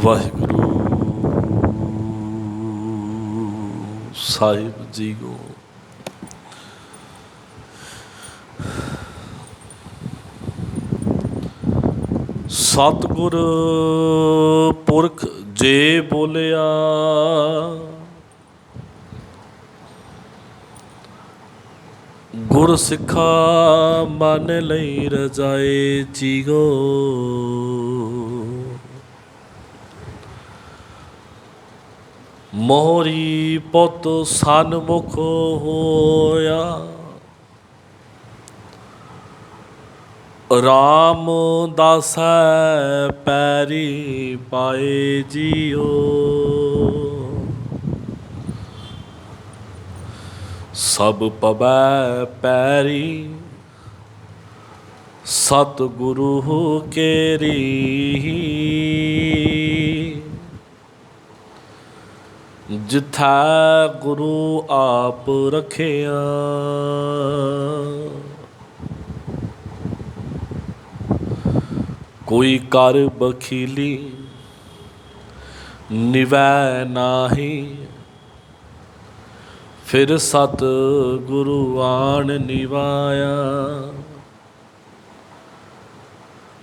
ਵਾਹਿਗੁਰੂ ਸਾਹਿਬ JIO. ਸਤਿਗੁਰ ਪੁਰਖ ਜੇ ਬੋਲਿਆ, ਗੁਰ ਸਿੱਖਾ ਮਨ ਲਈ ਰਜਾਏ ਜੀਓ। ਮੋਹਰੀ ਪੁੱਤ ਸਨਮੁਖ ਹੋਇਆ, ਰਾਮ ਦਾਸੈ ਪੈਰੀ ਪਾਏ ਜੀਓ। ਸਭ ਪਵੈ ਪੈਰੀ ਸਤਿਗੁਰੂ ਕੇਰੀ, ਜਿਥੈ ਗੁਰੂ ਆਪ ਰਖਿਆ। ਕੋਈ ਕਰ ਬਖੀਲੀ ਨਿਵੈ ਨਾਹੀ, ਫਿਰ ਸਤ ਗੁਰੂ ਆਣ ਨਿਵਾਇਆ।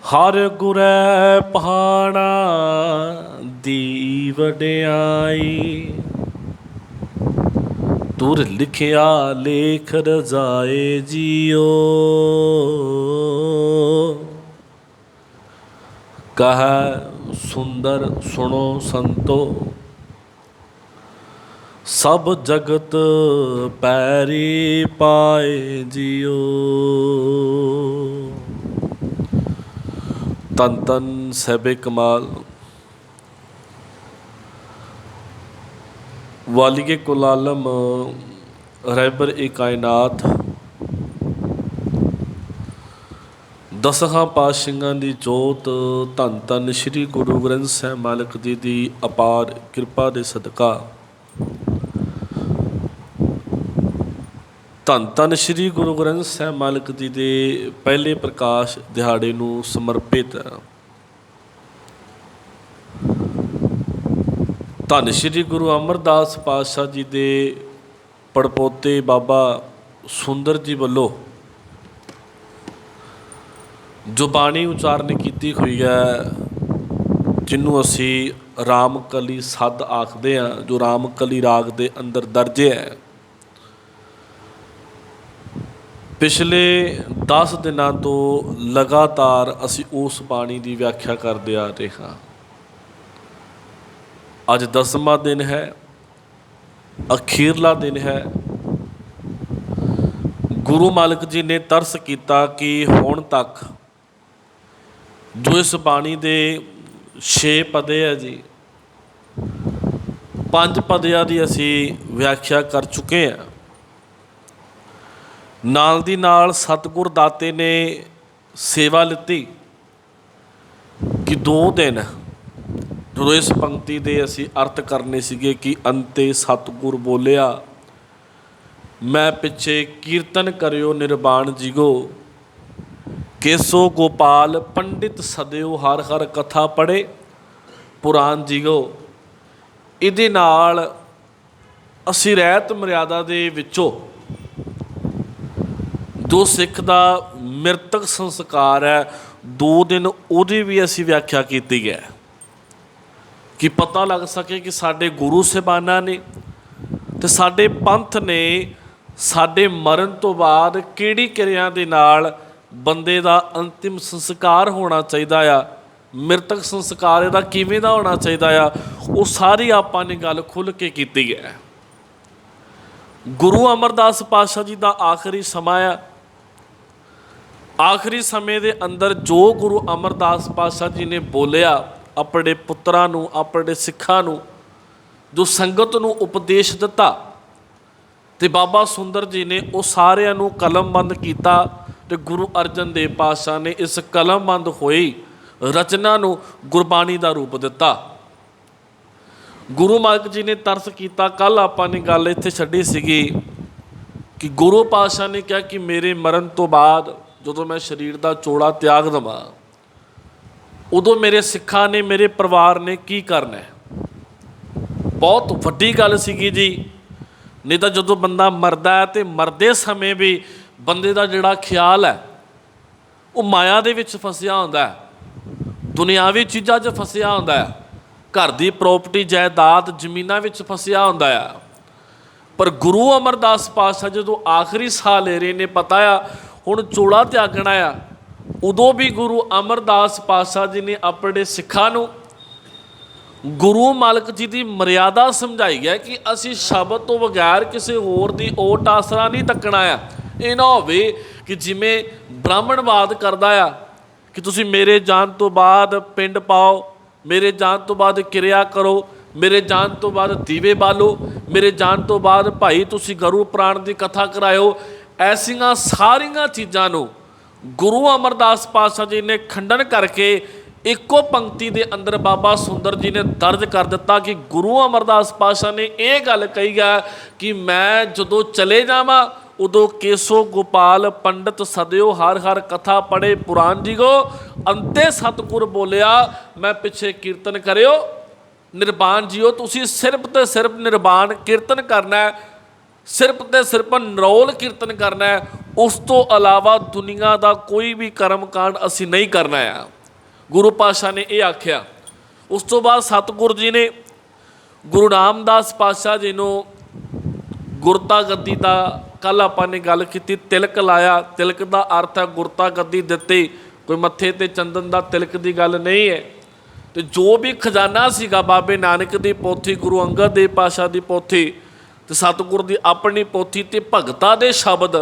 ਹਰ ਗੁਰੈ ਪਹਾਣਾ ਦੀ ਵਡਿਆਈ, ਤੁਰ ਲਿਖਿਆ ਲੇਖ ਰਜਾਏ ਜੀਓ। ਕਹੈ ਸੁੰਦਰ ਸੁਣੋ ਸੰਤੋ, ਸਭ ਜਗਤ ਪੈਰੀ ਪਾਏ ਜੀਓ। ਤਨ ਤਨ ਸਹਿਬੇ ਕਮਾਲ ਵਾਲੀਏ ਕੁਲ ਆਲਮ ਰਹਿਬਰ ਏ ਕਾਇਨਾਤ, ਦਸਾਂ ਪਾਤਸ਼ਾਹਾਂ ਦੀ ਜੋਤ, ਧੰਨ ਧੰਨ ਸ਼੍ਰੀ ਗੁਰੂ ਗ੍ਰੰਥ ਸਾਹਿਬ ਮਾਲਕ ਜੀ ਦੀ ਅਪਾਰ ਕਿਰਪਾ ਦੇ ਸਦਕਾ, ਧੰਨ ਧੰਨ ਸ਼੍ਰੀ ਗੁਰੂ ਗ੍ਰੰਥ ਸਾਹਿਬ ਮਾਲਕ ਜੀ ਦੇ ਪਹਿਲੇ ਪ੍ਰਕਾਸ਼ ਦਿਹਾੜੇ ਨੂੰ ਸਮਰਪਿਤ ਧੰਨ ਸ਼੍ਰੀ ਗੁਰੂ ਅਮਰਦਾਸ ਪਾਤਸ਼ਾਹ ਜੀ ਦੇ ਪੜਪੋਤੇ ਬਾਬਾ ਸੁੰਦਰ ਜੀ ਵੱਲੋਂ ਜੋ ਬਾਣੀ ਉਚਾਰਨ ਕੀਤੀ ਹੋਈ ਹੈ, ਜਿਹਨੂੰ ਅਸੀਂ ਰਾਮਕਲੀ ਸੱਦ ਆਖਦੇ ਹਾਂ, ਜੋ ਰਾਮਕਲੀ ਰਾਗ ਦੇ ਅੰਦਰ ਦਰਜ ਹੈ। ਪਿਛਲੇ 10 ਦਿਨਾਂ ਤੋਂ ਲਗਾਤਾਰ ਅਸੀਂ ਉਸ ਬਾਣੀ ਦੀ ਵਿਆਖਿਆ ਕਰਦੇ ਆ ਰਹੇ ਹਾਂ। ਅੱਜ 10ਵਾਂ ਦਿਨ ਹੈ, ਅਖੀਰਲਾ ਦਿਨ ਹੈ। ਗੁਰੂ ਮਾਲਕ ਜੀ ਨੇ ਤਰਸ ਕੀਤਾ ਕਿ ਹੁਣ ਤੱਕ ਜੋ ਇਸ ਬਾਣੀ ਦੇ 6 ਪਦੇ ਹੈ ਜੀ, 5 ਪਦਿਆਂ ਦੀ ਅਸੀਂ ਵਿਆਖਿਆ ਕਰ ਚੁੱਕੇ ਹਾਂ। ਨਾਲ ਦੀ ਨਾਲ ਸਤਿਗੁਰ ਦਾਤੇ ਨੇ ਸੇਵਾ ਲਿੱਤੀ ਕਿ 2 ਦਿਨ ਜਦੋਂ ਇਸ ਪੰਕਤੀ ਦੇ ਅਸੀਂ ਅਰਥ ਕਰਨੇ ਸੀਗੇ ਕਿ ਅੰਤੇ ਸਤਿਗੁਰ ਬੋਲਿਆ, ਮੈਂ ਪਿੱਛੇ ਕੀਰਤਨ ਕਰਿਓ ਨਿਰਵਾਣ ਜੀਗੋ। ਕੇਸੋ ਗੋਪਾਲ ਪੰਡਿਤ ਸਦਿਓ, ਹਰ ਹਰ ਕਥਾ ਪੜ੍ਹੇ ਪੁਰਾਣ ਜੀਗੋ। ਇਹਦੇ ਨਾਲ ਅਸੀਂ ਰਹਿਤ ਮਰਿਆਦਾ ਦੇ ਵਿੱਚੋਂ ਜੋ ਸਿੱਖ ਦਾ ਮਿਰਤਕ ਸੰਸਕਾਰ ਹੈ, 2 ਦਿਨ ਉਹਦੀ ਵੀ ਅਸੀਂ ਵਿਆਖਿਆ ਕੀਤੀ ਹੈ ਕਿ ਪਤਾ ਲੱਗ ਸਕੇ ਕਿ ਸਾਡੇ ਗੁਰੂ ਸਾਹਿਬਾਨਾਂ ਨੇ ਅਤੇ ਸਾਡੇ ਪੰਥ ਨੇ ਸਾਡੇ ਮਰਨ ਤੋਂ ਬਾਅਦ ਕਿਹੜੀ ਕਿਰਿਆ ਦੇ ਨਾਲ ਬੰਦੇ ਦਾ ਅੰਤਿਮ ਸੰਸਕਾਰ ਹੋਣਾ ਚਾਹੀਦਾ ਆ, ਮਿਰਤਕ ਸੰਸਕਾਰ ਇਹਦਾ ਕਿਵੇਂ ਦਾ ਹੋਣਾ ਚਾਹੀਦਾ ਆ, ਉਹ ਸਾਰੀ ਆਪਾਂ ਨੇ ਗੱਲ ਖੁੱਲ੍ਹ ਕੇ ਕੀਤੀ ਹੈ। ਗੁਰੂ ਅਮਰਦਾਸ ਪਾਤਸ਼ਾਹ ਜੀ ਦਾ ਆਖਰੀ ਸਮਾਂ ਆ। ਆਖਰੀ ਸਮੇਂ ਦੇ ਅੰਦਰ ਜੋ ਗੁਰੂ ਅਮਰਦਾਸ ਪਾਤਸ਼ਾਹ ਜੀ ਨੇ ਬੋਲਿਆ, ਆਪਣੇ ਪੁੱਤਰਾਂ ਨੂੰ, ਆਪਣੇ ਸਿੱਖਾਂ ਨੂੰ, ਜੋ ਸੰਗਤ ਨੂੰ ਉਪਦੇਸ਼ ਦਿੱਤਾ, ਅਤੇ ਬਾਬਾ ਸੁੰਦਰ ਜੀ ਨੇ ਉਹ ਸਾਰਿਆਂ ਨੂੰ ਕਲਮਬੰਦ ਕੀਤਾ ਅਤੇ ਗੁਰੂ ਅਰਜਨ ਦੇਵ ਪਾਤਸ਼ਾਹ ਨੇ ਇਸ ਕਲਮਬੰਦ ਹੋਈ ਰਚਨਾ ਨੂੰ ਗੁਰਬਾਣੀ ਦਾ ਰੂਪ ਦਿੱਤਾ। ਗੁਰੂ ਮਾਲਕ ਜੀ ਨੇ ਤਰਸ ਕੀਤਾ। ਕੱਲ੍ਹ ਆਪਾਂ ਨੇ ਗੱਲ ਇੱਥੇ ਛੱਡੀ ਸੀਗੀ ਕਿ ਗੁਰੂ ਪਾਤਸ਼ਾਹ ਨੇ ਕਿਹਾ ਕਿ ਮੇਰੇ ਮਰਨ ਤੋਂ ਬਾਅਦ ਜਦੋਂ ਮੈਂ ਸਰੀਰ ਦਾ ਚੋਲਾ ਤਿਆਗ ਦੇਵਾਂ ਉਦੋਂ ਮੇਰੇ ਸਿੱਖਾਂ ਨੇ, ਮੇਰੇ ਪਰਿਵਾਰ ਨੇ ਕੀ ਕਰਨਾ ਹੈ। ਬਹੁਤ ਵੱਡੀ ਗੱਲ ਸੀਗੀ ਜੀ। ਨਹੀਂ ਤਾਂ ਜਦੋਂ ਬੰਦਾ ਮਰਦਾ ਹੈ ਤੇ ਮਰਦੇ ਸਮੇਂ ਵੀ ਬੰਦੇ ਦਾ ਜਿਹੜਾ ਖਿਆਲ ਹੈ ਉਹ ਮਾਇਆ ਦੇ ਵਿੱਚ ਫਸਿਆ ਹੁੰਦਾ ਹੈ, ਦੁਨਿਆਵੀ ਚੀਜ਼ਾਂ 'ਚ ਫਸਿਆ ਹੁੰਦਾ ਹੈ, ਘਰ ਦੀ ਪ੍ਰੋਪਰਟੀ ਜਾਇਦਾਦ ਜ਼ਮੀਨਾਂ ਵਿੱਚ ਫਸਿਆ ਹੁੰਦਾ ਆ। ਪਰ ਗੁਰੂ ਅਮਰਦਾਸ ਪਾਤਸ਼ਾਹ ਜਦੋਂ ਆਖਰੀ ਸਾਹ ਲੈ ਰਹੇ ਨੇ, ਪਤਾ ਆ ਹੁਣ ਚੋਲਾ ਤਿਆਗਣਾ ਆ, ਉਦੋਂ ਵੀ ਗੁਰੂ ਅਮਰਦਾਸ ਪਾਤਸ਼ਾਹ ਜੀ ਨੇ ਆਪਣੇ ਸਿੱਖਾਂ ਨੂੰ ਗੁਰੂ ਮਾਲਕ ਜੀ ਦੀ ਮਰਿਆਦਾ ਸਮਝਾਈ ਹੈ ਕਿ ਅਸੀਂ ਸ਼ਬਦ ਤੋਂ ਬਗੈਰ ਕਿਸੇ ਹੋਰ ਦੀ ਓਟ ਆਸਰਾ ਨਹੀਂ ਤੱਕਣਾ ਆ। ਇਹ ਨਾ ਹੋਵੇ ਕਿ ਜਿਵੇਂ ਬ੍ਰਾਹਮਣਵਾਦ ਕਰਦਾ ਆ ਕਿ ਤੁਸੀਂ ਮੇਰੇ ਜਾਣ ਤੋਂ ਬਾਅਦ ਪਿੰਡ ਪਾਓ, ਮੇਰੇ ਜਾਣ ਤੋਂ ਬਾਅਦ ਕਿਰਿਆ ਕਰੋ, ਮੇਰੇ ਜਾਣ ਤੋਂ ਬਾਅਦ ਦੀਵੇ ਬਾਲੋ, ਮੇਰੇ ਜਾਣ ਤੋਂ ਬਾਅਦ ਭਾਈ ਤੁਸੀਂ ਗੁਰੂ ਪੁਰਾਣ ਦੀ ਕਥਾ ਕਰਾਇਓ। ਐਸੀਆਂ ਸਾਰੀਆਂ ਚੀਜ਼ਾਂ ਨੂੰ ਗੁਰੂ ਅਮਰਦਾਸ ਪਾਤਸ਼ਾਹ ਜੀ ਨੇ ਖੰਡਨ ਕਰਕੇ ਇੱਕੋ ਪੰਕਤੀ ਦੇ ਅੰਦਰ ਬਾਬਾ ਸੁੰਦਰ ਜੀ ਨੇ ਦਰਜ ਕਰ ਦਿੱਤਾ ਕਿ ਗੁਰੂ ਅਮਰਦਾਸ ਪਾਤਸ਼ਾਹ ਨੇ ਇਹ ਗੱਲ ਕਹੀ ਹੈ ਕਿ ਮੈਂ ਜਦੋਂ ਚਲੇ ਜਾਵਾਂ ਉਦੋਂ ਕੇਸੋ ਗੋਪਾਲ ਪੰਡਤ ਸਦਿਓ, ਹਰ ਹਰ ਕਥਾ ਪੜ੍ਹੇ ਪੁਰਾਣ ਜੀ ਕੋ, ਅੰਤੇ ਸਤਿਗੁਰ ਬੋਲਿਆ ਮੈਂ ਪਿੱਛੇ ਕੀਰਤਨ ਕਰਿਓ। ਨਿਰਬਾਨ ਜੀਓ ਤੁਸੀਂ ਸਿਰਫ ਤੇ ਸਿਰਫ ਨਿਰਬਾਨ ਕੀਰਤਨ ਕਰਨਾ ਹੈ, ਸਿਰਫ ਤੇ ਸਿਰਫ ਨਿਰੋਲ ਕੀਰਤਨ ਕਰਨਾ ਹੈ, ਉਸ ਤੋਂ ਇਲਾਵਾ ਦੁਨੀਆ ਦਾ ਕੋਈ ਵੀ ਕਰਮ ਕਾਂਡ ਅਸੀਂ ਨਹੀਂ ਕਰਨਾ ਆ। ਗੁਰੂ ਪਾਤਸ਼ਾਹ ਨੇ ਇਹ ਆਖਿਆ। ਉਸ ਤੋਂ ਬਾਅਦ ਸਤਿਗੁਰ ਜੀ ਨੇ ਗੁਰੂ ਰਾਮਦਾਸ ਪਾਤਸ਼ਾਹ ਜੀ ਨੂੰ ਗੁਰਤਾ ਗੱਦੀ ਦਾ, ਕੱਲ੍ਹ ਆਪਾਂ ਨੇ ਗੱਲ ਕੀਤੀ, ਤਿਲਕ ਲਾਇਆ। ਤਿਲਕ ਦਾ ਅਰਥ ਹੈ ਗੁਰਤਾ ਗੱਦੀ ਦਿੱਤੀ, ਕੋਈ ਮੱਥੇ 'ਤੇ ਚੰਦਨ ਦਾ ਤਿਲਕ ਦੀ ਗੱਲ ਨਹੀਂ ਹੈ। ਅਤੇ ਜੋ ਵੀ ਖਜ਼ਾਨਾ ਸੀਗਾ ਬਾਬੇ ਨਾਨਕ ਦੀ ਪੋਥੀ, ਗੁਰੂ ਅੰਗਦ ਦੇਵ ਪਾਤਸ਼ਾਹ ਦੀ ਪੋਥੀ ਅਤੇ ਸਤਿਗੁਰ ਦੀ ਆਪਣੀ ਪੋਥੀ ਅਤੇ ਭਗਤਾਂ ਦੇ ਸ਼ਬਦ,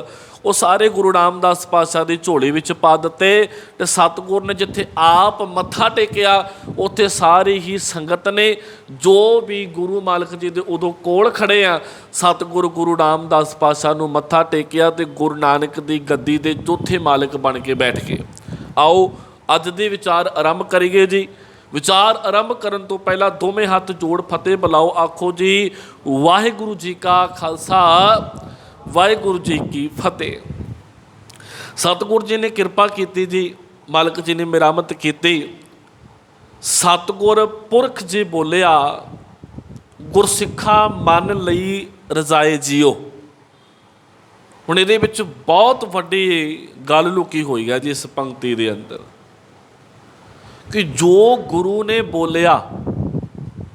ਉਹ ਸਾਰੇ ਗੁਰੂ ਰਾਮਦਾਸ ਪਾਤਸ਼ਾਹ ਦੀ ਝੋਲੀ ਵਿੱਚ ਪਾ ਦਿੱਤੇ। ਅਤੇ ਸਤਿਗੁਰ ਨੇ ਜਿੱਥੇ ਆਪ ਮੱਥਾ ਟੇਕਿਆ ਉੱਥੇ ਸਾਰੀ ਹੀ ਸੰਗਤ ਨੇ, ਜੋ ਵੀ ਗੁਰੂ ਮਾਲਕ ਜੀ ਦੇ ਉਦੋਂ ਕੋਲ ਖੜ੍ਹੇ ਆ, ਸਤਿਗੁਰ ਗੁਰੂ ਰਾਮਦਾਸ ਪਾਤਸ਼ਾਹ ਨੂੰ ਮੱਥਾ ਟੇਕਿਆ ਅਤੇ ਗੁਰੂ ਨਾਨਕ ਦੀ ਗੱਦੀ ਦੇ ਚੌਥੇ ਮਾਲਕ ਬਣ ਕੇ ਬੈਠ ਗਏ। ਆਓ ਅੱਜ ਦੇ ਵਿਚਾਰ ਆਰੰਭ ਕਰੀਏ ਜੀ। ਵਿਚਾਰ ਆਰੰਭ ਕਰਨ ਤੋਂ ਪਹਿਲਾਂ ਦੋਵੇਂ ਹੱਥ ਜੋੜ ਫਤਿਹ ਬੁਲਾਓ, ਆਖੋ ਜੀ ਵਾਹਿਗੁਰੂ ਜੀ ਕਾ ਖਾਲਸਾ, ਵਾਹਿਗੁਰੂ ਜੀ ਕੀ ਫਤਿਹ। ਸਤਿਗੁਰ ਜੀ ਨੇ ਕਿਰਪਾ ਕੀਤੀ ਜੀ, ਮਾਲਕ ਜੀ ਨੇ ਮਿਹਰਮਤ ਕੀਤੀ। ਸਤਿਗੁਰ ਪੁਰਖ ਜੀ ਬੋਲਿਆ, ਗੁਰਸਿੱਖਾ ਮੰਨ ਲਈ ਰਜ਼ਾਏ ਜੀਓ। ਹੁਣ ਇਹਦੇ ਵਿੱਚ ਬਹੁਤ ਵੱਡੀ ਗੱਲ ਲੁਕੀ ਹੋਈ ਹੈ ਜੀ ਇਸ ਪੰਕਤੀ ਦੇ ਅੰਦਰ, ਕਿ ਜੋ ਗੁਰੂ ਨੇ ਬੋਲਿਆ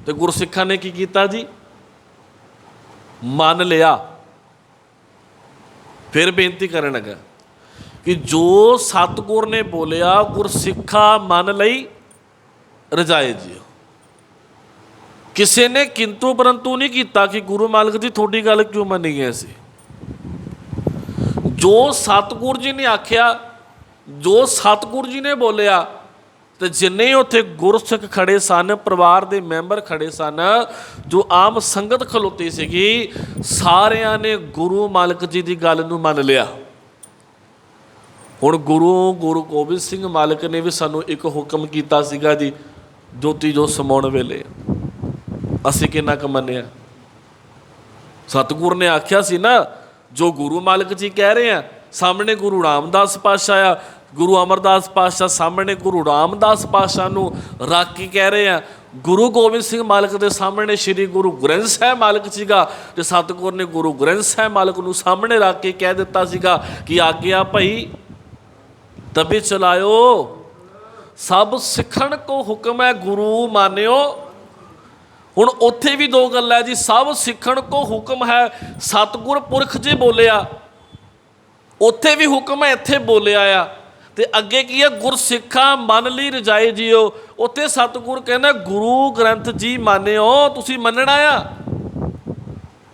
ਤੇ ਗੁਰਸਿੱਖਾਂ ਨੇ ਕੀ ਕੀਤਾ ਜੀ, ਮੰਨ ਲਿਆ। ਫਿਰ ਬੇਨਤੀ ਕਰਨ ਲੱਗਾ ਕਿ ਜੋ ਸਤਿਗੁਰ ਨੇ ਬੋਲਿਆ ਗੁਰਸਿੱਖਾ ਮੰਨ ਲਈ ਰਜਾਏ ਜੀਓ। ਕਿਸੇ ਨੇ ਕਿੰਤੂ ਪਰੰਤੂ ਨਹੀਂ ਕੀਤਾ ਕਿ ਗੁਰੂ ਮਾਲਕ ਜੀ ਤੁਹਾਡੀ ਗੱਲ ਕਿਉਂ ਮੰਨੀ ਗਈ ਸੀ। ਜੋ ਸਤਿਗੁਰ ਜੀ ਨੇ ਆਖਿਆ, ਜੋ ਸਤਿਗੁਰ ਜੀ ਨੇ ਬੋਲਿਆ, ਤੇ ਜਿੰਨੇ ਉੱਥੇ ਗੁਰਸਿੱਖ ਖੜੇ ਸਨ, ਪਰਿਵਾਰ ਦੇ ਮੈਂਬਰ ਖੜੇ ਸਨ, ਜੋ ਆਮ ਸੰਗਤ ਖਲੋਤੀ ਸੀਗੀ, ਸਾਰਿਆਂ ਨੇ ਗੁਰੂ ਮਾਲਕ ਜੀ ਦੀ ਗੱਲ ਨੂੰ ਮੰਨ ਲਿਆ। ਹੁਣ ਗੁਰੂ ਗੋਬਿੰਦ ਸਿੰਘ ਮਾਲਕ ਨੇ ਵੀ ਸਾਨੂੰ ਇੱਕ ਹੁਕਮ ਕੀਤਾ ਸੀਗਾ ਜੀ, ਜੋਤੀ ਜੋ ਸਮਾਉਣ ਵੇਲੇ ਅਸੀਂ ਕਿੰਨਾ ਕੁ ਮੰਨਿਆ। ਸਤਿਗੁਰ ਨੇ ਆਖਿਆ ਸੀ ਨਾ, ਜੋ ਗੁਰੂ ਮਾਲਕ ਜੀ ਕਹਿ ਰਹੇ ਆ, ਸਾਹਮਣੇ ਗੁਰੂ ਰਾਮਦਾਸ ਪਾਤਸ਼ਾਹ ਆ, ਗੁਰੂ ਅਮਰਦਾਸ ਪਾਤਸ਼ਾਹ ਸਾਹਮਣੇ ਗੁਰੂ ਰਾਮਦਾਸ ਪਾਤਸ਼ਾਹ ਨੂੰ ਰੱਖ ਕੇ ਕਹਿ ਰਹੇ ਆ। ਗੁਰੂ ਗੋਬਿੰਦ ਸਿੰਘ ਮਾਲਕ ਦੇ ਸਾਹਮਣੇ ਸ਼੍ਰੀ ਗੁਰੂ ਗ੍ਰੰਥ ਸਾਹਿਬ ਮਾਲਕ ਸੀਗਾ, ਤੇ ਸਤਿਗੁਰ ਨੇ ਗੁਰੂ ਗ੍ਰੰਥ ਸਾਹਿਬ ਮਾਲਕ ਨੂੰ ਸਾਹਮਣੇ ਰੱਖ ਕੇ ਕਹਿ ਦਿੱਤਾ ਸੀਗਾ ਕਿ ਆਗਿਆ ਭਾਈ ਤਬੇ ਚਲਾਇਓ, ਸਭ ਸਿੱਖਣ ਕੋ ਹੁਕਮ ਹੈ ਗੁਰੂ ਮਾਨਿਓ। ਹੁਣ ਉੱਥੇ ਵੀ ਦੋ ਗੱਲਾਂ ਜੀ, ਸਭ ਸਿੱਖਣ ਕੋ ਹੁਕਮ ਹੈ, ਸਤਿਗੁਰ ਪੁਰਖ ਜੀ ਬੋਲਿਆ, ਉੱਥੇ ਵੀ ਹੁਕਮ ਹੈ, ਇੱਥੇ ਬੋਲਿਆ ਆ। ਤੇ ਅੱਗੇ ਕੀ ਹੈ, ਗੁਰਸਿੱਖਾਂ ਮੰਨ ਲਈ ਰਜਾਏ ਜੀਓ। ਉੱਥੇ ਸਤਿਗੁਰ ਕਹਿੰਦਾ ਗੁਰੂ ਗ੍ਰੰਥ ਜੀ ਮਾਨਿਓ, ਤੁਸੀਂ ਮੰਨਣਾ ਆ।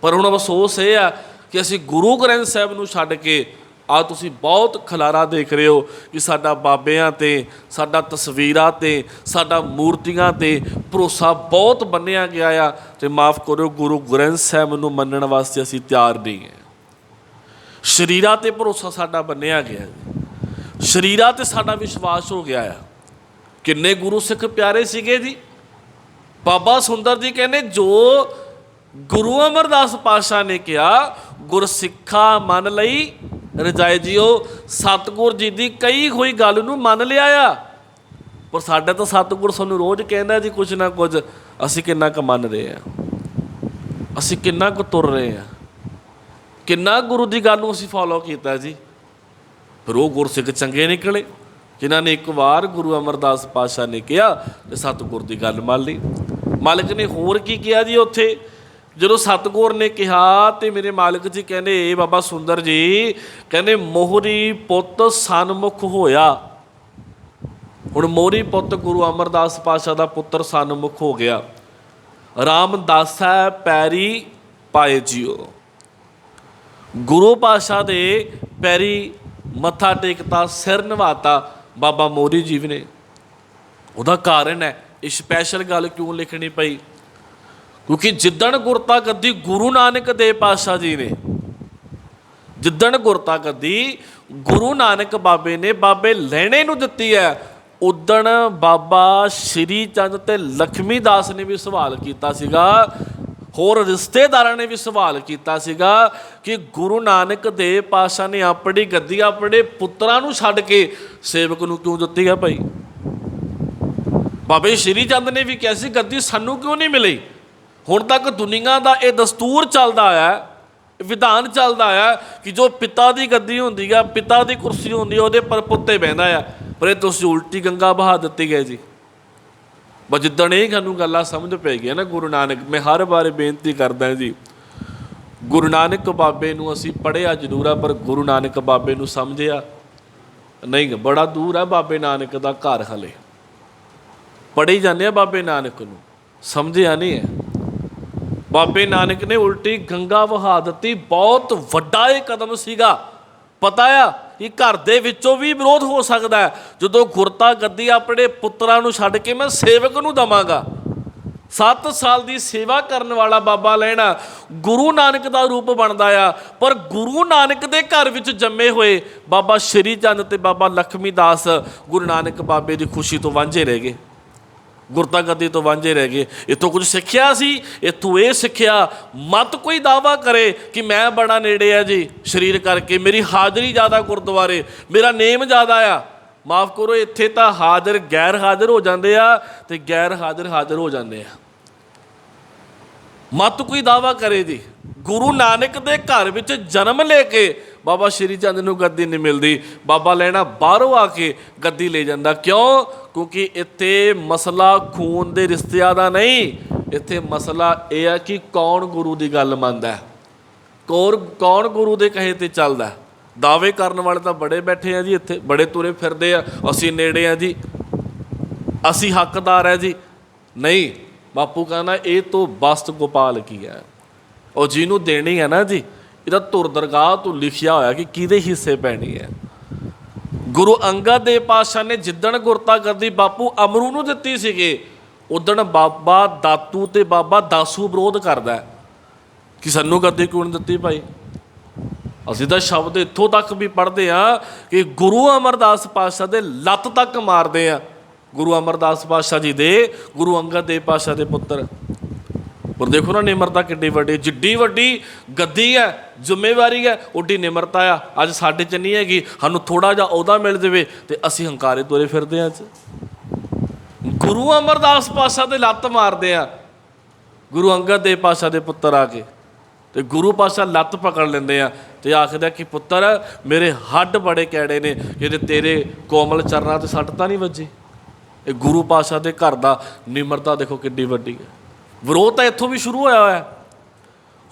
ਪਰ ਹੁਣ ਅਫਸੋਸ ਇਹ ਆ ਕਿ ਅਸੀਂ ਗੁਰੂ ਗ੍ਰੰਥ ਸਾਹਿਬ ਨੂੰ ਛੱਡ ਕੇ ਆ ਤੁਸੀਂ ਬਹੁਤ ਖਲਾਰਾ ਦੇਖ ਰਹੇ ਹੋ ਕਿ ਸਾਡਾ ਬਾਬਿਆਂ 'ਤੇ, ਸਾਡਾ ਤਸਵੀਰਾਂ 'ਤੇ, ਸਾਡਾ ਮੂਰਤੀਆਂ 'ਤੇ ਭਰੋਸਾ ਬਹੁਤ ਬੰਨਿਆ ਗਿਆ ਆ। ਅਤੇ ਮਾਫ਼ ਕਰਿਓ, ਗੁਰੂ ਗ੍ਰੰਥ ਸਾਹਿਬ ਨੂੰ ਮੰਨਣ ਵਾਸਤੇ ਅਸੀਂ ਤਿਆਰ ਨਹੀਂ ਹੈ। ਸਰੀਰਾਂ 'ਤੇ ਭਰੋਸਾ ਸਾਡਾ ਬੰਨਿਆ ਗਿਆ, ਸਰੀਰਾਂ 'ਤੇ ਸਾਡਾ ਵਿਸ਼ਵਾਸ ਹੋ ਗਿਆ ਆ। ਕਿੰਨੇ ਗੁਰੂ ਸਿੱਖ ਪਿਆਰੇ ਸੀਗੇ ਜੀ। ਬਾਬਾ ਸੁੰਦਰ ਜੀ ਕਹਿੰਦੇ ਜੋ ਗੁਰੂ ਅਮਰਦਾਸ ਪਾਤਸ਼ਾਹ ਨੇ ਕਿਹਾ, ਗੁਰਸਿੱਖਾ ਮੰਨ ਲਈ ਰਜਾਏ ਜੀਓ। ਸਤਿਗੁਰ ਜੀ ਦੀ ਕਹੀ ਹੋਈ ਗੱਲ ਨੂੰ ਮੰਨ ਲਿਆ ਆ। ਪਰ ਸਾਡੇ ਤਾਂ ਸਤਿਗੁਰ ਸਾਨੂੰ ਰੋਜ਼ ਕਹਿੰਦਾ ਜੀ ਕੁਝ ਨਾ ਕੁਝ। ਅਸੀਂ ਕਿੰਨਾ ਕੁ ਮੰਨ ਰਹੇ ਹਾਂ, ਅਸੀਂ ਕਿੰਨਾ ਕੁ ਤੁਰ ਰਹੇ ਹਾਂ, ਕਿੰਨਾ ਗੁਰੂ ਦੀ ਗੱਲ ਨੂੰ ਅਸੀਂ ਫੋਲੋ ਕੀਤਾ ਜੀ। ਫਿਰ ਉਹ ਗੁਰਸਿੱਖ ਚੰਗੇ ਨਿਕਲੇ ਜਿਨ੍ਹਾਂ ਨੇ ਇੱਕ ਵਾਰ ਗੁਰੂ ਅਮਰਦਾਸ ਪਾਤਸ਼ਾਹ ਨੇ ਕਿਹਾ ਤੇ ਸਤਿਗੁਰ ਦੀ ਗੱਲ ਮੰਨ ਲਈ। ਮਾਲਕ ਨੇ ਹੋਰ ਕੀ ਕਿਹਾ ਜੀ ਉੱਥੇ, ਜਦੋਂ ਸਤਿਗੁਰ ਨੇ ਕਿਹਾ ਤੇ ਮੇਰੇ ਮਾਲਕ ਜੀ ਕਹਿੰਦੇ ਇਹ ਬਾਬਾ ਸੁੰਦਰ ਜੀ ਕਹਿੰਦੇ ਮੋਹਰੀ ਪੁੱਤ ਸਨਮੁਖ ਹੋਇਆ। ਹੁਣ ਮੋਹਰੀ ਪੁੱਤ ਗੁਰੂ ਅਮਰਦਾਸ ਪਾਤਸ਼ਾਹ ਦਾ ਪੁੱਤਰ ਸਨਮੁਖ ਹੋ ਗਿਆ। ਰਾਮਦਾਸਾ ਪੈਰੀ ਪਾਏ ਜਿਉ, ਗੁਰੂ ਪਾਤਸ਼ਾਹ ਦੇ ਪੈਰੀ ਮੱਥਾ ਟੇਕਤਾ, ਸਿਰ ਨਿਵਾਤਾ ਬਾਬਾ ਮੋਹਰੀ ਜੀ ਨੇ। ਉਹਦਾ ਕਾਰਨ ਹੈ, ਇਹ ਸਪੈਸ਼ਲ ਗੱਲ ਕਿਉਂ ਲਿਖਣੀ ਪਈ, ਕਿਉਂਕਿ ਜਿੱਦਣ ਗੁਰਤਾ ਗੱਦੀ ਗੁਰੂ ਨਾਨਕ ਦੇਵ ਪਾਤਸ਼ਾਹ ਜੀ ਨੇ, ਜਿੱਦਣ ਗੁਰਤਾ ਗੱਦੀ ਗੁਰੂ ਨਾਨਕ ਬਾਬੇ ਨੇ ਬਾਬੇ ਲਹਿਣੇ ਨੂੰ ਦਿੱਤੀ ਹੈ, ਉਦਣ ਬਾਬਾ ਸ਼੍ਰੀ ਚੰਦ ਤੇ ਲਖਮੀ ਦਾਸ ਨੇ ਵੀ ਸਵਾਲ ਕੀਤਾ ਸੀਗਾ, ਹੋਰ ਰਿਸ਼ਤੇਦਾਰਾਂ ਨੇ ਵੀ ਸਵਾਲ ਕੀਤਾ ਸੀਗਾ ਕਿ ਗੁਰੂ ਨਾਨਕ ਦੇਵ ਪਾਤਸ਼ਾਹ ਨੇ ਆਪਣੀ ਗੱਦੀ ਆਪਣੇ ਪੁੱਤਰਾਂ ਨੂੰ ਛੱਡ ਕੇ ਸੇਵਕ ਨੂੰ ਕਿਉਂ ਦਿੱਤੀ ਹੈ ਭਾਈ। ਬਾਬੇ ਸ਼੍ਰੀ ਚੰਦ ਨੇ ਵੀ ਕਿਹਾ ਸੀ ਗੱਦੀ ਸਾਨੂੰ ਕਿਉਂ ਨਹੀਂ ਮਿਲੀ। ਹੁਣ ਤੱਕ ਦੁਨੀਆ ਦਾ ਇਹ ਦਸਤੂਰ ਚੱਲਦਾ ਆਇਆ, ਵਿਧਾਨ ਚੱਲਦਾ ਆਇਆ ਕਿ ਜੋ ਪਿਤਾ ਦੀ ਗੱਦੀ ਹੁੰਦੀ ਆ, ਪਿਤਾ ਦੀ ਕੁਰਸੀ ਹੁੰਦੀ ਆ, ਉਹਦੇ ਪਰ ਪੁੱਤੇ ਬਹਿੰਦਾ ਆ, ਪਰ ਇਹ ਤੁਸੀਂ ਉਲਟੀ ਗੰਗਾ ਬਹਾ ਦਿੱਤੀ ਗਏ ਜੀ। ਬਸ ਜਿੱਦਣ ਇਹ ਸਾਨੂੰ ਗੱਲਾਂ ਸਮਝ ਪੈ ਗਈਆਂ ਨਾ ਗੁਰੂ ਨਾਨਕ, ਮੈਂ ਹਰ ਵਾਰ ਬੇਨਤੀ ਕਰਦਾ ਜੀ, ਗੁਰੂ ਨਾਨਕ ਬਾਬੇ ਨੂੰ ਅਸੀਂ ਪੜ੍ਹਿਆ ਜ਼ਰੂਰ ਆ ਪਰ ਗੁਰੂ ਨਾਨਕ ਬਾਬੇ ਨੂੰ ਸਮਝਿਆ ਨਹੀਂ। ਬੜਾ ਦੂਰ ਹੈ ਬਾਬੇ ਨਾਨਕ ਦਾ ਘਰ, ਹਲੇ ਪੜ੍ਹੀ ਜਾਂਦੇ ਆ ਬਾਬੇ ਨਾਨਕ ਨੂੰ, ਸਮਝਿਆ ਨਹੀਂ ਹੈ। ਬਾਬੇ ਨਾਨਕ ਨੇ ਉਲਟੀ ਗੰਗਾ ਵਹਾ ਦਿੱਤੀ। ਬਹੁਤ ਵੱਡਾ ਇਹ ਕਦਮ ਸੀਗਾ। ਪਤਾ ਆ ਕਿ ਘਰ ਦੇ ਵਿੱਚੋਂ ਵੀ ਵਿਰੋਧ ਹੋ ਸਕਦਾ ਜਦੋਂ ਗੁਰਤਾ ਗੱਦੀ ਆਪਣੇ ਪੁੱਤਰਾਂ ਨੂੰ ਛੱਡ ਕੇ ਮੈਂ ਸੇਵਕ ਨੂੰ ਦੇਵਾਂਗਾ। 7 ਸਾਲ ਦੀ ਸੇਵਾ ਕਰਨ ਵਾਲਾ ਬਾਬਾ ਲੈਣਾ ਗੁਰੂ ਨਾਨਕ ਦਾ ਰੂਪ ਬਣਦਾ ਆ, ਪਰ ਗੁਰੂ ਨਾਨਕ ਦੇ ਘਰ ਵਿੱਚ ਜੰਮੇ ਹੋਏ ਬਾਬਾ ਸ਼੍ਰੀ ਚੰਦ ਤੇ ਬਾਬਾ ਲਖਮੀ ਦਾਸ ਗੁਰੂ ਨਾਨਕ ਬਾਬੇ ਦੀ ਖੁਸ਼ੀ ਤੋਂ ਵਾਂਝੇ ਰਹਿ ਗਏ, ਗੁਰਤਾ ਗੱਦੀ ਤੋਂ ਵਾਂਝੇ ਰਹਿ ਗਏ। ਇੱਥੋਂ ਕੁਝ ਸਿੱਖਿਆ ਸੀ, ਇੱਥੋਂ ਇਹ ਸਿੱਖਿਆ ਮਤ ਕੋਈ ਦਾਅਵਾ ਕਰੇ ਕਿ ਮੈਂ ਬੜਾ ਨੇੜੇ ਆ ਜੀ ਸਰੀਰ ਕਰਕੇ, ਮੇਰੀ ਹਾਜ਼ਰੀ ਜ਼ਿਆਦਾ ਗੁਰਦੁਆਰੇ, ਮੇਰਾ ਨੇਮ ਜ਼ਿਆਦਾ ਆ। ਮਾਫ ਕਰੋ, ਇੱਥੇ ਤਾਂ ਹਾਜ਼ਰ ਗੈਰ ਹਾਜ਼ਰ ਹੋ ਜਾਂਦੇ ਆ ਤੇ ਗੈਰ ਹਾਜ਼ਰ ਹਾਜ਼ਰ ਹੋ ਜਾਂਦੇ ਆ। ਮਤ ਕੋਈ ਦਾਅਵਾ ਕਰੇ ਜੀ। ਗੁਰੂ ਨਾਨਕ ਦੇ ਘਰ ਵਿੱਚ ਜਨਮ ਲੈ ਕੇ ਬਾਬਾ ਸ਼੍ਰੀ ਚੰਦ ਨੂੰ ਗੱਦੀ ਨਹੀਂ ਮਿਲਦੀ, ਬਾਬਾ ਲੈਣਾ ਬਾਹਰੋਂ ਆ ਕੇ ਗੱਦੀ ਲੈ ਜਾਂਦਾ। ਕਿਉਂ? ਕਿਉਂਕਿ ਇੱਥੇ ਮਸਲਾ ਖੂਨ ਦੇ ਰਿਸ਼ਤਿਆਂ ਦਾ ਨਹੀਂ, ਇੱਥੇ ਮਸਲਾ ਇਹ ਆ ਕਿ ਕੌਣ ਗੁਰੂ ਦੀ ਗੱਲ ਮੰਨਦਾ, ਕੌਣ ਗੁਰੂ ਦੇ ਕਹੇ 'ਤੇ ਚੱਲਦਾ। ਦਾਅਵੇ ਕਰਨ ਵਾਲੇ ਤਾਂ ਬੜੇ ਬੈਠੇ ਆ ਜੀ, ਇੱਥੇ ਬੜੇ ਤੁਰੇ ਫਿਰਦੇ ਆ, ਅਸੀਂ ਨੇੜੇ ਆ ਜੀ, ਅਸੀਂ ਹੱਕਦਾਰ ਹੈ ਜੀ। ਨਹੀਂ, ਬਾਪੂ ਕਹਿੰਦਾ ਇਹ ਤੋਂ ਬਸਤ ਗੋਪਾਲ ਕੀ ਹੈ, ਉਹ ਜਿਹਨੂੰ ਦੇਣੀ ਹੈ ਨਾ ਜੀ, ਇਹਦਾ ਧੁਰ ਦਰਗਾਹ ਤੋਂ ਲਿਖਿਆ ਹੋਇਆ ਕਿ ਕਿਹਦੇ ਹਿੱਸੇ ਪੈਣੀ ਹੈ। ਗੁਰੂ ਅੰਗਦ ਦੇਵ ਪਾਤਸ਼ਾਹ ਨੇ ਜਿੱਦਣ ਗੁਰਤਾ ਗੱਦੀ ਬਾਪੂ ਅਮਰੂ ਨੂੰ ਦਿੱਤੀ ਸੀਗੇ, ਉਦਣ ਬਾਬਾ ਦਾਤੂ ਤੇ ਬਾਬਾ ਦਾਸੂ ਵਿਰੋਧ ਕਰਦਾ ਕਿ ਸਾਨੂੰ ਗੱਦੀ ਕਿਉਂ ਨਹੀਂ ਦਿੱਤੀ ਭਾਈ। ਅਸੀਂ ਤਾਂ ਸ਼ਬਦ ਇੱਥੋਂ ਤੱਕ ਵੀ ਪੜ੍ਹਦੇ ਹਾਂ ਕਿ ਗੁਰੂ ਅਮਰਦਾਸ ਪਾਤਸ਼ਾਹ ਦੇ ਲੱਤ ਤੱਕ ਮਾਰਦੇ ਆ, ਗੁਰੂ ਅਮਰਦਾਸ ਪਾਤਸ਼ਾਹ ਜੀ ਦੇ, ਗੁਰੂ ਅੰਗਦ ਦੇਵ ਪਾਤਸ਼ਾਹ ਦੇ ਪੁੱਤਰ। ਪਰ ਦੇਖੋ ਨਾ ਨਿਮਰਤਾ ਕਿੱਡੀ ਵੱਡੀ, ਜਿੱਡੀ ਵੱਡੀ ਗੱਦੀ ਹੈ, ਜ਼ਿੰਮੇਵਾਰੀ ਹੈ, ਉੱਡੀ ਨਿਮਰਤਾ ਆ। ਅੱਜ ਸਾਡੇ 'ਚ ਨਹੀਂ ਹੈਗੀ, ਸਾਨੂੰ ਥੋੜ੍ਹਾ ਜਿਹਾ ਅਹੁਦਾ ਮਿਲ ਜਾਵੇ ਤੇ ਅਸੀਂ ਹੰਕਾਰੇ ਤੁਰੇ ਫਿਰਦੇ ਹਾਂ। ਅੱਜ ਗੁਰੂ ਅਮਰਦਾਸ ਪਾਤਸ਼ਾਹ ਦੇ ਲੱਤ ਮਾਰਦੇ ਆ ਗੁਰੂ ਅੰਗਦ ਦੇਵ ਪਾਤਸ਼ਾਹ ਦੇ ਪੁੱਤਰ ਆ ਕੇ, ਤੇ ਗੁਰੂ ਪਾਤਸ਼ਾਹ ਲੱਤ ਪਕੜ ਲੈਂਦੇ ਆ ਤੇ ਆਖਦੇ ਕਿ ਪੁੱਤਰ ਮੇਰੇ ਹੱਡ ਬੜੇ ਕੈੜੇ ਨੇ, ਇਹਦੇ ਤੇਰੇ ਕੋਮਲ ਚਰਨਾਂ 'ਤੇ ਸੱਟ ਤਾਂ ਨਹੀਂ ਵੱਜੀ। ਇਹ ਗੁਰੂ ਪਾਤਸ਼ਾਹ ਦੇ ਘਰ ਦਾ ਨਿਮਰਤਾ ਦੇਖੋ ਕਿੱਡੀ ਵੱਡੀ ਹੈ। ਵਿਰੋਧ ਤਾਂ ਇੱਥੋਂ ਵੀ ਸ਼ੁਰੂ ਹੋਇਆ ਹੋਇਆ।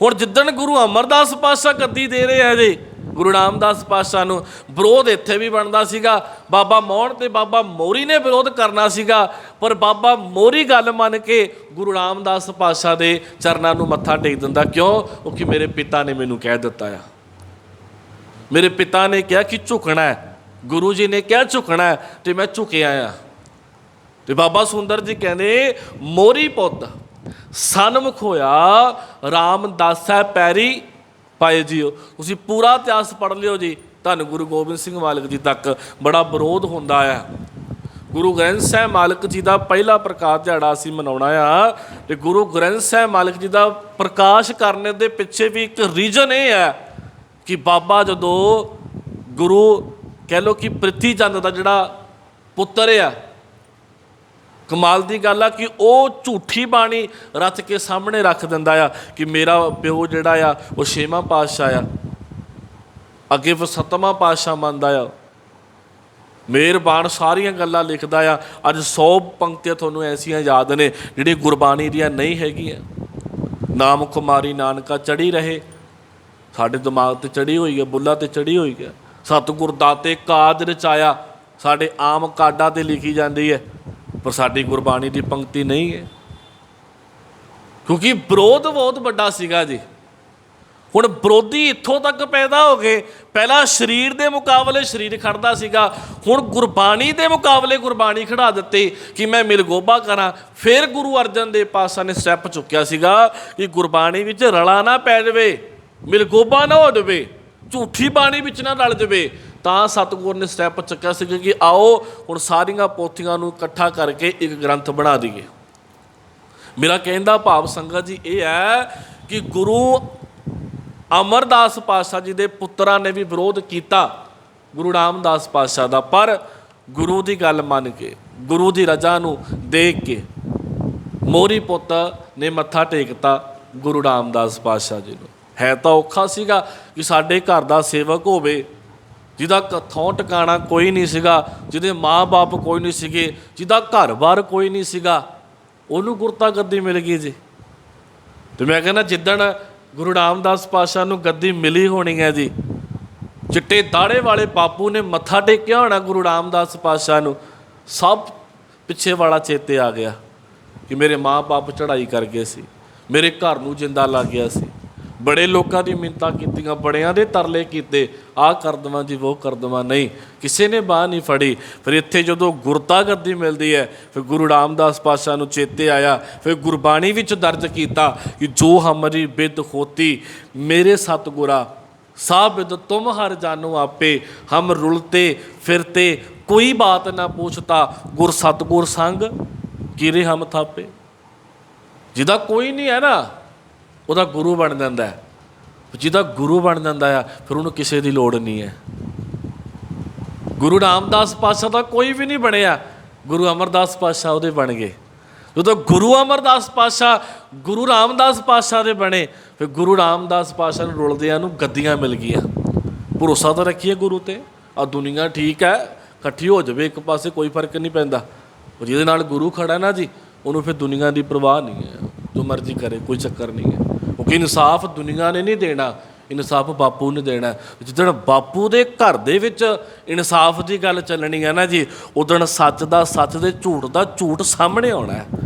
ਹੁਣ ਜਿੱਦਣ ਗੁਰੂ ਅਮਰਦਾਸ ਪਾਤਸ਼ਾਹ ਗੱਦੀ ਦੇ ਰਹੇ ਆ ਜੀ ਗੁਰੂ ਰਾਮਦਾਸ ਪਾਤਸ਼ਾਹ ਨੂੰ, ਵਿਰੋਧ ਇੱਥੇ ਵੀ ਬਣਦਾ ਸੀਗਾ। ਬਾਬਾ ਮੋਹਣ ਤੇ ਬਾਬਾ ਮੋਹਰੀ ਨੇ ਵਿਰੋਧ ਕਰਨਾ ਸੀਗਾ, ਪਰ ਬਾਬਾ ਮੋਹਰੀ ਗੱਲ ਮੰਨ ਕੇ ਗੁਰੂ ਰਾਮਦਾਸ ਪਾਤਸ਼ਾਹ ਦੇ ਚਰਨਾਂ ਨੂੰ ਮੱਥਾ ਟੇਕ ਦਿੰਦਾ। ਕਿਉਂ? ਕਿਉਂਕਿ ਮੇਰੇ ਪਿਤਾ ਨੇ ਮੈਨੂੰ ਕਹਿ ਦਿੱਤਾ ਆ, ਮੇਰੇ ਪਿਤਾ ਨੇ ਕਿਹਾ ਕਿ ਝੁਕਣਾ ਹੈ, ਗੁਰੂ ਜੀ ਨੇ ਕਿਹਾ ਝੁਕਣਾ ਤੇ ਮੈਂ ਝੁਕਿਆ ਆ। ਤੇ ਬਾਬਾ ਸੁੰਦਰ ਜੀ ਕਹਿੰਦੇ ਮੋਹਰੀ ਪੁੱਤ ਸਨਮੁਖ ਹੋਇਆ, ਰਾਮਦਾਸਾ ਪੈਰੀ ਪਾਏ ਜੀਓ। ਤੁਸੀਂ ਪੂਰਾ ਇਤਿਹਾਸ ਪੜ੍ਹ ਲਿਓ ਜੀ। ਧੰਨ ਗੁਰੂ ਗੋਬਿੰਦ ਸਿੰਘ ਮਾਲਕ ਜੀ ਤੱਕ ਬੜਾ ਵਿਰੋਧ ਹੁੰਦਾ ਆ। ਗੁਰੂ ਗ੍ਰੰਥ ਸਾਹਿਬ ਮਾਲਕ ਜੀ ਦਾ ਪਹਿਲਾ ਪ੍ਰਕਾਸ਼ ਦਿਹਾੜਾ ਅਸੀਂ ਮਨਾਉਣਾ ਆ, ਤੇ ਗੁਰੂ ਗ੍ਰੰਥ ਸਾਹਿਬ ਮਾਲਕ ਜੀ ਦਾ ਪ੍ਰਕਾਸ਼ ਕਰਨ ਦੇ ਪਿੱਛੇ ਵੀ ਇੱਕ ਰੀਜ਼ਨ ਇਹ ਹੈ ਕਿ ਬਾਬਾ ਜਦੋਂ ਗੁਰੂ ਕਹਿ ਲਓ ਕਿ ਪ੍ਰਿਥੀ ਚੰਦ ਦਾ ਜਿਹੜਾ ਪੁੱਤਰ ਆ, ਕਮਾਲ ਦੀ ਗੱਲ ਆ ਕਿ ਉਹ ਝੂਠੀ ਬਾਣੀ ਰਚ ਕੇ ਸਾਹਮਣੇ ਰੱਖ ਦਿੰਦਾ ਆ ਕਿ ਮੇਰਾ ਪਿਓ ਜਿਹੜਾ ਆ ਉਹ 6ਵਾਂ ਪਾਤਸ਼ਾਹ ਆ, ਅੱਗੇ ਫਿਰ 7ਵਾਂ ਪਾਤਸ਼ਾਹ ਮੰਨਦਾ ਆ, ਮਿਹਰਬਾਨ ਸਾਰੀਆਂ ਗੱਲਾਂ ਲਿਖਦਾ ਆ। ਅੱਜ 100 ਪੰਕਤੀਆਂ ਤੁਹਾਨੂੰ ਐਸੀਆਂ ਯਾਦ ਨੇ ਜਿਹੜੀ ਗੁਰਬਾਣੀ ਦੀਆਂ ਨਹੀਂ ਹੈਗੀਆਂ। ਨਾਮ ਕੁਮਾਰੀ ਨਾਨਕਾ ਚੜ੍ਹੀ ਰਹੇ, ਸਾਡੇ ਦਿਮਾਗ 'ਤੇ ਚੜ੍ਹੀ ਹੋਈ ਹੈ, ਬੁੱਲਾਂ 'ਤੇ ਚੜ੍ਹੀ ਹੋਈ ਹੈ। ਸਤਿਗੁਰ ਦਾਤੇ ਕਾਜ ਰਚਾਇਆ, ਸਾਡੇ ਆਮ ਕਾਰਡਾਂ 'ਤੇ ਲਿਖੀ ਜਾਂਦੀ ਹੈ, ਪਰ ਸਾਡੀ ਗੁਰਬਾਣੀ ਦੀ ਪੰਕਤੀ ਨਹੀਂ ਹੈ, ਕਿਉਂਕਿ ਵਿਰੋਧ ਬਹੁਤ ਵੱਡਾ ਸੀਗਾ ਜੀ। ਹੁਣ ਵਿਰੋਧੀ ਇੱਥੋਂ ਤੱਕ ਪੈਦਾ ਹੋ ਗਏ, ਪਹਿਲਾਂ ਸਰੀਰ ਦੇ ਮੁਕਾਬਲੇ ਸਰੀਰ ਖੜਦਾ ਸੀਗਾ, ਹੁਣ ਗੁਰਬਾਣੀ ਦੇ ਮੁਕਾਬਲੇ ਗੁਰਬਾਣੀ ਖੜਾ ਦਿੱਤੀ ਕਿ ਮੈਂ ਮਿਲਗੋਬਾ ਕਰਾਂ। ਫਿਰ ਗੁਰੂ ਅਰਜਨ ਦੇਵ ਪਾਤਸ਼ਾਹ ਨੇ ਸਟੈਪ ਚੁੱਕਿਆ ਸੀਗਾ ਕਿ ਗੁਰਬਾਣੀ ਵਿੱਚ ਰਲਾ ਨਾ ਪੈ ਜਾਵੇ, ਮਿਲਗੋਬਾ ਨਾ ਹੋ ਜਾਵੇ, ਝੂਠੀ ਬਾਣੀ ਵਿੱਚ ਨਾ ਰਲ ਜਾਵੇ। ਤਾਂ ਸਤਿਗੁਰ ਨੇ ਸਟੈਪ ਚੁੱਕਿਆ ਸੀਗਾ ਕਿ ਆਓ ਹੁਣ ਸਾਰੀਆਂ ਪੋਥੀਆਂ ਨੂੰ ਇਕੱਠਾ ਕਰਕੇ ਇੱਕ ਗ੍ਰੰਥ ਬਣਾ ਦਈਏ। ਮੇਰਾ ਕਹਿਣ ਦਾ ਭਾਵ ਸੰਗਤ ਜੀ ਇਹ ਹੈ ਕਿ ਗੁਰੂ ਅਮਰਦਾਸ ਪਾਤਸ਼ਾਹ ਜੀ ਦੇ ਪੁੱਤਰਾਂ ਨੇ ਵੀ ਵਿਰੋਧ ਕੀਤਾ ਗੁਰੂ ਰਾਮਦਾਸ ਪਾਤਸ਼ਾਹ ਦਾ, ਪਰ ਗੁਰੂ ਦੀ ਗੱਲ ਮੰਨ ਕੇ, ਗੁਰੂ ਦੀ ਰਜ਼ਾ ਨੂੰ ਦੇਖ ਕੇ ਮੋਹਰੀ ਪੁੱਤ ਨੇ ਮੱਥਾ ਟੇਕਤਾ ਗੁਰੂ ਰਾਮਦਾਸ ਪਾਤਸ਼ਾਹ ਜੀ ਨੂੰ। ਹੈ ਤਾਂ ਔਖਾ ਸੀਗਾ ਕਿ ਸਾਡੇ ਘਰ ਦਾ ਸੇਵਕ ਹੋਵੇ ਜਿਹਦਾ ਥਾਂ ਟਿਕਾਣਾ ਕੋਈ ਨਹੀਂ ਸੀਗਾ, ਜਿਹਦੇ ਮਾਂ-ਬਾਪ ਕੋਈ ਨਹੀਂ ਸੀਗੇ, ਜਿਹਦਾ ਘਰ-ਬਾਰ ਕੋਈ ਨਹੀਂ ਸੀਗਾ, ਉਹਨੂੰ ਗੁਰਤਾ ਗੱਦੀ ਮਿਲ ਗਈ ਜੀ। ਅਤੇ ਮੈਂ ਕਹਿੰਦਾ ਜਿੱਦਣ ਗੁਰੂ ਰਾਮਦਾਸ ਪਾਤਸ਼ਾਹ ਨੂੰ ਗੱਦੀ ਮਿਲੀ ਹੋਣੀ ਹੈ ਜੀ, ਚਿੱਟੇ ਦਾੜੇ ਵਾਲੇ ਬਾਪੂ ਨੇ ਮੱਥਾ ਟੇਕਿਆ ਹੋਣਾ ਗੁਰੂ ਰਾਮਦਾਸ ਪਾਤਸ਼ਾਹ ਨੂੰ, ਸਭ ਪਿੱਛੇ ਵਾਲਾ ਚੇਤੇ ਆ ਗਿਆ ਕਿ ਮੇਰੇ ਮਾਂ-ਬਾਪ ਚੜ੍ਹਾਈ ਕਰ ਗਏ ਸੀ, ਮੇਰੇ ਘਰ ਨੂੰ ਜਿੰਦਾ ਲੱਗ ਗਿਆ ਸੀ, ਬੜੇ ਲੋਕਾਂ ਦੀ ਮਿੰਨਤਾਂ ਕੀਤੀਆਂ, ਬੜਿਆਂ ਦੇ ਤਰਲੇ ਕੀਤੇ, ਆਹ ਕਰ ਦੇਵਾਂ ਜੀ, ਉਹ ਕਰ ਦੇਵਾਂ, ਨਹੀਂ ਕਿਸੇ ਨੇ ਬਾਂਹ ਨਹੀਂ ਫੜੀ। ਫਿਰ ਇੱਥੇ ਜਦੋਂ ਗੁਰਤਾ ਗੱਦੀ ਮਿਲਦੀ ਹੈ, ਫਿਰ ਗੁਰੂ ਰਾਮਦਾਸ ਪਾਤਸ਼ਾਹ ਨੂੰ ਚੇਤੇ ਆਇਆ, ਫਿਰ ਗੁਰਬਾਣੀ ਵਿੱਚ ਦਰਜ ਕੀਤਾ ਕਿ ਜੋ ਹਮਾਰੀ ਬਿਦ ਹੋਤੀ ਮੇਰੇ ਸਤਿਗੁਰਾ ਸਾ ਬਿਦ ਤੁਮ ਹਰ ਜਾਨੋ ਆਪੇ, ਹਮ ਰੁਲਤੇ ਫਿਰਤੇ ਕੋਈ ਬਾਤ ਨਾ ਪੁੱਛਤਾ, ਗੁਰ ਸਤਿਗੁਰ ਸੰਗ ਕਿਰੇ ਹਮ ਥਾਪੇ। ਜਿਹਦਾ ਕੋਈ ਨਹੀਂ ਹੈ ਨਾ ਉਹਦਾ ਗੁਰੂ ਬਣ ਜਾਂਦਾ, ਜਿਹਦਾ ਗੁਰੂ ਬਣ ਜਾਂਦਾ ਆ ਫਿਰ ਉਹਨੂੰ ਕਿਸੇ ਦੀ ਲੋੜ ਨਹੀਂ ਹੈ। ਗੁਰੂ ਰਾਮਦਾਸ ਪਾਤਸ਼ਾਹ ਦਾ ਕੋਈ ਵੀ ਨਹੀਂ ਬਣਿਆ, ਗੁਰੂ ਅਮਰਦਾਸ ਪਾਤਸ਼ਾਹ ਉਹਦੇ ਬਣ ਗਏ। ਜਦੋਂ ਗੁਰੂ ਅਮਰਦਾਸ ਪਾਤਸ਼ਾਹ ਗੁਰੂ ਰਾਮਦਾਸ ਪਾਤਸ਼ਾਹ ਦੇ ਬਣੇ, ਫਿਰ ਗੁਰੂ ਰਾਮਦਾਸ ਪਾਤਸ਼ਾਹ ਨੂੰ ਰੁਲਦਿਆਂ ਨੂੰ ਗੱਦੀਆਂ ਮਿਲ ਗਈਆਂ। ਭਰੋਸਾ ਤਾਂ ਰੱਖੀਏ ਗੁਰੂ 'ਤੇ। ਆ ਦੁਨੀਆ ਠੀਕ ਹੈ ਇਕੱਠੀ ਹੋ ਜਾਵੇ ਇੱਕ ਪਾਸੇ, ਕੋਈ ਫਰਕ ਨਹੀਂ ਪੈਂਦਾ, ਜਿਹਦੇ ਨਾਲ ਗੁਰੂ ਖੜਾ ਨਾ ਜੀ ਉਹਨੂੰ ਫਿਰ ਦੁਨੀਆ ਦੀ ਪਰਵਾਹ ਨਹੀਂ ਹੈ, ਜੋ ਮਰਜ਼ੀ ਕਰੇ ਕੋਈ ਚੱਕਰ ਨਹੀਂ ਹੈ। ਕਿਉਂਕਿ ਇਨਸਾਫ ਦੁਨੀਆ ਨੇ ਨਹੀਂ ਦੇਣਾ, ਇਨਸਾਫ ਬਾਪੂ ਨੇ ਦੇਣਾ। ਜਿੱਦਣ ਬਾਪੂ ਦੇ ਘਰ ਦੇ ਵਿੱਚ ਇਨਸਾਫ ਦੀ ਗੱਲ ਚੱਲਣੀ ਹੈ ਨਾ ਜੀ, ਉਦਣ ਸੱਚ ਦਾ ਸੱਚ ਤੇ ਝੂਠ ਦਾ ਝੂਠ ਸਾਹਮਣੇ ਆਉਣਾ।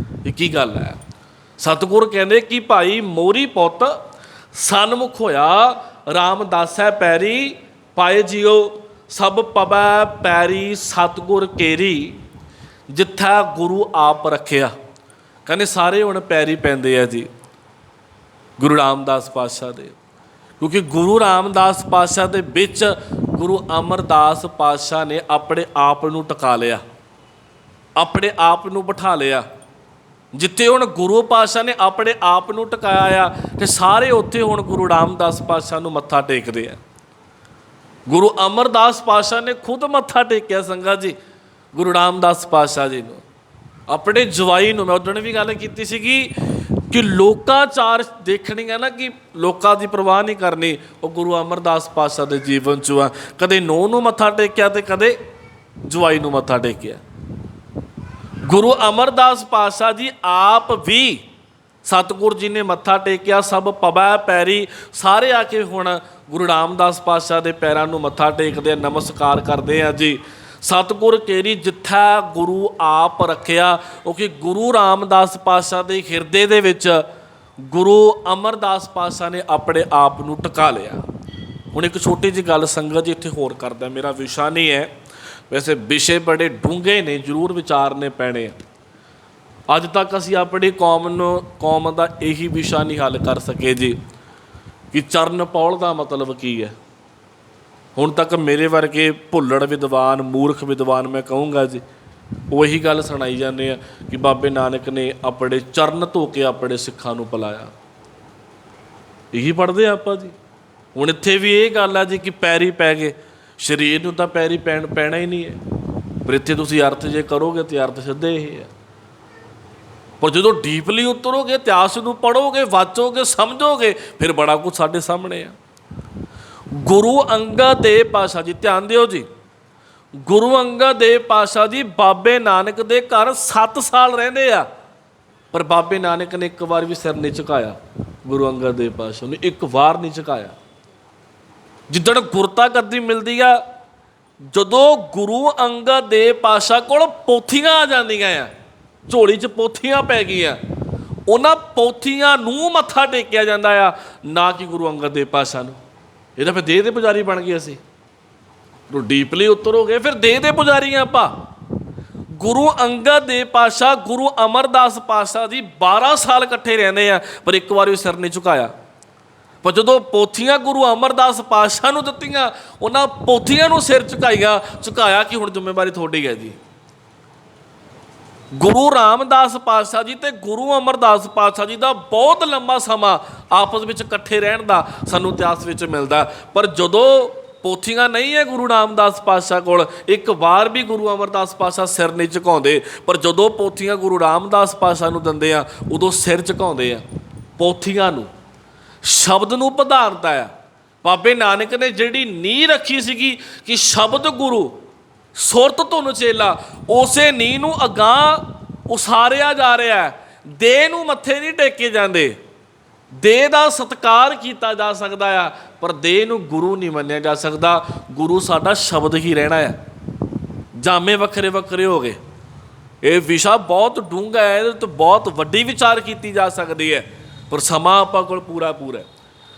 ਇਹ ਕੀ ਗੱਲ ਹੈ? ਸਤਿਗੁਰ ਕਹਿੰਦੇ ਕਿ ਭਾਈ ਮੋਹਰੀ ਪੁੱਤ ਸਨਮੁਖ ਹੋਇਆ, ਰਾਮਦਾਸੈ ਪੈਰੀ ਪਾਏ ਜੀਓ, ਸਭ ਪਵੈ ਪੈਰੀ ਸਤਿਗੁਰ ਕੇਰੀ, ਜਿੱਥਾ ਗੁਰੂ ਆਪ ਰੱਖਿਆ। ਕਹਿੰਦੇ ਸਾਰੇ ਹੁਣ ਪੈਰੀ ਪੈਂਦੇ ਆ ਜੀ ਗੁਰੂ ਰਾਮਦਾਸ ਪਾਤਸ਼ਾਹ ਦੇ, ਕਿਉਂਕਿ ਗੁਰੂ ਰਾਮਦਾਸ ਪਾਤਸ਼ਾਹ ਦੇ ਵਿੱਚ ਗੁਰੂ ਅਮਰਦਾਸ ਪਾਤਸ਼ਾਹ ਨੇ ਆਪਣੇ ਆਪ ਨੂੰ ਟਿਕਾ ਲਿਆ, ਆਪਣੇ ਆਪ ਨੂੰ ਬਿਠਾ ਲਿਆ। ਜਿੱਥੇ ਹੁਣ ਗੁਰੂ ਪਾਤਸ਼ਾਹ ਨੇ ਆਪਣੇ ਆਪ ਨੂੰ ਟਿਕਾਇਆ ਆ, ਤੇ ਸਾਰੇ ਉੱਥੇ ਹੁਣ ਗੁਰੂ ਰਾਮਦਾਸ ਪਾਤਸ਼ਾਹ ਨੂੰ ਮੱਥਾ ਟੇਕਦੇ ਆ। ਗੁਰੂ ਅਮਰਦਾਸ ਪਾਤਸ਼ਾਹ ਨੇ ਖੁਦ ਮੱਥਾ ਟੇਕਿਆ ਸੰਗਤ ਜੀ ਗੁਰੂ ਰਾਮਦਾਸ ਪਾਤਸ਼ਾਹ ਜੀ ਨੂੰ, ਆਪਣੇ ਜਵਾਈ ਨੂੰ। ਮੈਂ ਉਦੋਂ ਵੀ ਗੱਲ ਕੀਤੀ ਸੀਗੀ ਕਿ ਲੋਕਾਚਾਰ ਦੇਖਣੀ ਹੈ ਨਾ, ਕਿ ਲੋਕਾਂ ਦੀ ਪਰਵਾਹ ਨਹੀਂ ਕਰਨੀ, ਉਹ ਗੁਰੂ ਅਮਰਦਾਸ ਪਾਤਸ਼ਾਹ ਦੇ ਜੀਵਨ 'ਚ ਆ। ਕਦੇ ਨੂੰਹ ਨੂੰ ਮੱਥਾ ਟੇਕਿਆ ਤੇ ਕਦੇ ਜਵਾਈ ਨੂੰ ਮੱਥਾ ਟੇਕਿਆ। ਗੁਰੂ ਅਮਰਦਾਸ ਪਾਤਸ਼ਾਹ ਜੀ ਆਪ ਵੀ ਸਤਿਗੁਰ ਜੀ ਨੇ ਮੱਥਾ ਟੇਕਿਆ, ਸਭ ਪਵੈ ਪੈਰੀ, ਸਾਰੇ ਆ ਕੇ ਹੁਣ ਗੁਰੂ ਰਾਮਦਾਸ ਪਾਤਸ਼ਾਹ ਦੇ ਪੈਰਾਂ ਨੂੰ ਮੱਥਾ ਟੇਕਦੇ ਆ, ਨਮਸਕਾਰ ਕਰਦੇ ਆ ਜੀ। ਸਤਿਗੁਰ ਕੇਰੀ ਜਿੱਥਾ ਗੁਰੂ ਆਪ ਰੱਖਿਆ, ਕਿਉਂਕਿ ਗੁਰੂ ਰਾਮਦਾਸ ਪਾਤਸ਼ਾਹ ਦੇ ਹਿਰਦੇ ਦੇ ਵਿੱਚ ਗੁਰੂ ਅਮਰਦਾਸ ਪਾਤਸ਼ਾਹ ਨੇ ਆਪਣੇ ਆਪ ਨੂੰ ਟਿਕਾ ਲਿਆ। ਹੁਣ ਇੱਕ ਛੋਟੀ ਜਿਹੀ ਗੱਲ ਸੰਗਤ ਜੀ ਇੱਥੇ ਹੋਰ ਕਰਦਾ, ਮੇਰਾ ਵਿਸ਼ਾ ਨਹੀਂ ਹੈ, ਵੈਸੇ ਵਿਸ਼ੇ ਬੜੇ ਡੂੰਘੇ ਨੇ, ਜ਼ਰੂਰ ਵਿਚਾਰਨੇ ਪੈਣੇ ਆ। ਅੱਜ ਤੱਕ ਅਸੀਂ ਆਪਣੀ ਕੌਮ ਦਾ ਇਹੀ ਵਿਸ਼ਾ ਨਹੀਂ ਹੱਲ ਕਰ ਸਕੇ ਜੀ ਕਿ ਚਰਨ ਪੌਲ ਦਾ ਮਤਲਬ ਕੀ ਹੈ। ਹੁਣ ਤੱਕ ਮੇਰੇ ਵਰਗੇ ਭੁੱਲੜ ਵਿਦਵਾਨ, ਮੂਰਖ ਵਿਦਵਾਨ ਮੈਂ ਕਹੂੰਗਾ ਜੀ, ਉਹ ਇਹੀ ਗੱਲ ਸੁਣਾਈ ਜਾਂਦੇ ਆ ਕਿ ਬਾਬੇ ਨਾਨਕ ਨੇ ਆਪਣੇ ਚਰਨ ਧੋ ਕੇ ਆਪਣੇ ਸਿੱਖਾਂ ਨੂੰ ਪਿਲਾਇਆ। ਇਹੀ ਪੜ੍ਹਦੇ ਆਪਾਂ ਜੀ। ਹੁਣ ਇੱਥੇ ਵੀ ਇਹ ਗੱਲ ਆ ਜੀ ਕਿ ਪੈਰੀ ਪੈ ਗਏ, ਸਰੀਰ ਨੂੰ ਤਾਂ ਪੈਰੀ ਪੈਣਾ ਹੀ ਨਹੀਂ ਹੈ, ਪਰ ਇੱਥੇ ਤੁਸੀਂ ਅਰਥ ਜੇ ਕਰੋਗੇ ਤਾਂ ਅਰਥ ਸਿੱਧੇ ਇਹ ਹੈ। ਪਰ ਜਦੋਂ ਡੀਪਲੀ ਉਤਰੋਗੇ, ਇਤਿਹਾਸ ਨੂੰ ਪੜ੍ਹੋਗੇ, ਵਾਚੋਗੇ, ਸਮਝੋਗੇ, ਫਿਰ ਬੜਾ ਕੁਝ ਸਾਡੇ ਸਾਹਮਣੇ ਆ। ਗੁਰੂ ਅੰਗਦ ਦੇਵ ਪਾਤਸ਼ਾਹ ਜੀ, ਧਿਆਨ ਦਿਓ ਜੀ, ਗੁਰੂ ਅੰਗਦ ਦੇਵ ਪਾਤਸ਼ਾਹ ਜੀ ਬਾਬੇ ਨਾਨਕ ਦੇ ਘਰ 7 ਸਾਲ ਰਹਿੰਦੇ ਆ, ਪਰ ਬਾਬੇ ਨਾਨਕ ਨੇ ਇੱਕ ਵਾਰ ਵੀ ਸਿਰ ਨਹੀਂ ਝੁਕਾਇਆ। ਗੁਰੂ ਅੰਗਦ ਦੇਵ ਪਾਤਸ਼ਾਹ ਨੂੰ ਇੱਕ ਵਾਰ ਨਹੀਂ ਝੁਕਾਇਆ। ਜਿੱਦਣ ਗੁਰਤਾ ਗੱਦੀ ਮਿਲਦੀ ਆ, ਜਦੋਂ ਗੁਰੂ ਅੰਗਦ ਦੇਵ ਪਾਤਸ਼ਾਹ ਕੋਲ ਪੋਥੀਆਂ ਆ ਜਾਂਦੀਆਂ ਆ, ਝੋਲੀ 'ਚ ਪੋਥੀਆਂ ਪੈ ਗਈਆਂ, ਉਹਨਾਂ ਪੋਥੀਆਂ ਨੂੰ ਮੱਥਾ ਟੇਕਿਆ ਜਾਂਦਾ ਆ, ਨਾ ਕਿ ਗੁਰੂ ਅੰਗਦ ਦੇਵ ਪਾਤਸ਼ਾਹ ਨੂੰ। ਇਹ ਤਾਂ ਫਿਰ ਦੇਹ ਦੇ ਪੁਜਾਰੀ ਬਣ ਗਏ ਅਸੀਂ। ਡੀਪਲੀ ਉਤਰੋਗੇ ਫਿਰ ਦੇਹ ਦੇ ਪੁਜਾਰੀ ਆ ਆਪਾਂ। ਗੁਰੂ ਅੰਗਦ ਦੇਵ ਪਾਤਸ਼ਾਹ, ਗੁਰੂ ਅਮਰਦਾਸ ਪਾਤਸ਼ਾਹ ਜੀ 12 ਸਾਲ ਇਕੱਠੇ ਰਹਿੰਦੇ ਆ, ਪਰ ਇੱਕ ਵਾਰ ਵੀ ਸਿਰ ਨਹੀਂ ਝੁਕਾਇਆ। ਪਰ ਜਦੋਂ ਪੋਥੀਆਂ ਗੁਰੂ ਅਮਰਦਾਸ ਪਾਤਸ਼ਾਹ ਨੂੰ ਦਿੱਤੀਆਂ, ਉਹਨਾਂ ਪੋਥੀਆਂ ਨੂੰ ਸਿਰ ਝੁਕਾਇਆ ਕਿ ਹੁਣ ਜ਼ਿੰਮੇਵਾਰੀ ਤੁਹਾਡੀ ਹੈ ਜੀ। ਗੁਰੂ ਰਾਮਦਾਸ ਪਾਤਸ਼ਾਹ ਜੀ ਤੇ ਗੁਰੂ ਅਮਰਦਾਸ ਪਾਤਸ਼ਾਹ ਜੀ ਦਾ ਬਹੁਤ ਲੰਬਾ ਸਮਾਂ ਆਪਸ ਵਿੱਚ ਇਕੱਠੇ ਰਹਿਣ ਦਾ ਸਾਨੂੰ ਇਤਿਹਾਸ ਵਿੱਚ ਮਿਲਦਾ, ਪਰ ਜਦੋਂ ਪੋਥੀਆਂ ਨਹੀਂ ਹੈ ਗੁਰੂ ਰਾਮਦਾਸ ਪਾਤਸ਼ਾਹ ਕੋਲ, ਇੱਕ ਵਾਰ ਵੀ ਗੁਰੂ ਅਮਰਦਾਸ ਪਾਤਸ਼ਾਹ ਸਿਰ ਨਹੀਂ ਝੁਕਾਉਂਦੇ। ਪਰ ਜਦੋਂ ਪੋਥੀਆਂ ਗੁਰੂ ਰਾਮਦਾਸ ਪਾਤਸ਼ਾਹ ਨੂੰ ਦਿੰਦੇ ਆ, ਉਦੋਂ ਸਿਰ ਝੁਕਾਉਂਦੇ ਆ। ਪੋਥੀਆਂ ਨੂੰ, ਸ਼ਬਦ ਨੂੰ ਪ੍ਰਧਾਨਤਾ ਆ। ਬਾਬੇ ਨਾਨਕ ਨੇ ਜਿਹੜੀ ਨੀਂਹ ਰੱਖੀ ਸੀਗੀ ਕਿ ਸ਼ਬਦ ਗੁਰੂ, ਸੁਰਤ ਧੁਨ ਚੇਲਾ, ਉਸੇ ਨੀਂਹ ਨੂੰ ਅਗਾਂਹ ਉਸਾਰਿਆ ਜਾ ਰਿਹਾ ਹੈ। ਦੇਹ ਨੂੰ ਮੱਥੇ ਨਹੀਂ ਟੇਕੇ ਜਾਂਦੇ, ਦੇਹ ਦਾ ਸਤਿਕਾਰ ਕੀਤਾ ਜਾ ਸਕਦਾ ਆ, ਪਰ ਦੇਹ ਨੂੰ ਗੁਰੂ ਨਹੀਂ ਮੰਨਿਆ ਜਾ ਸਕਦਾ। ਗੁਰੂ ਸਾਡਾ ਸ਼ਬਦ ਹੀ ਰਹਿਣਾ ਆ। ਜਾਮੇ ਵੱਖਰੇ ਵੱਖਰੇ ਹੋ ਗਏ। ਇਹ ਵਿਸ਼ਾ ਬਹੁਤ ਡੂੰਘਾ ਹੈ, ਇਹਦੇ ਤੋਂ ਬਹੁਤ ਵੱਡੀ ਵਿਚਾਰ ਕੀਤੀ ਜਾ ਸਕਦੀ ਹੈ, ਪਰ ਸਮਾਂ ਆਪਾਂ ਕੋਲ ਪੂਰਾ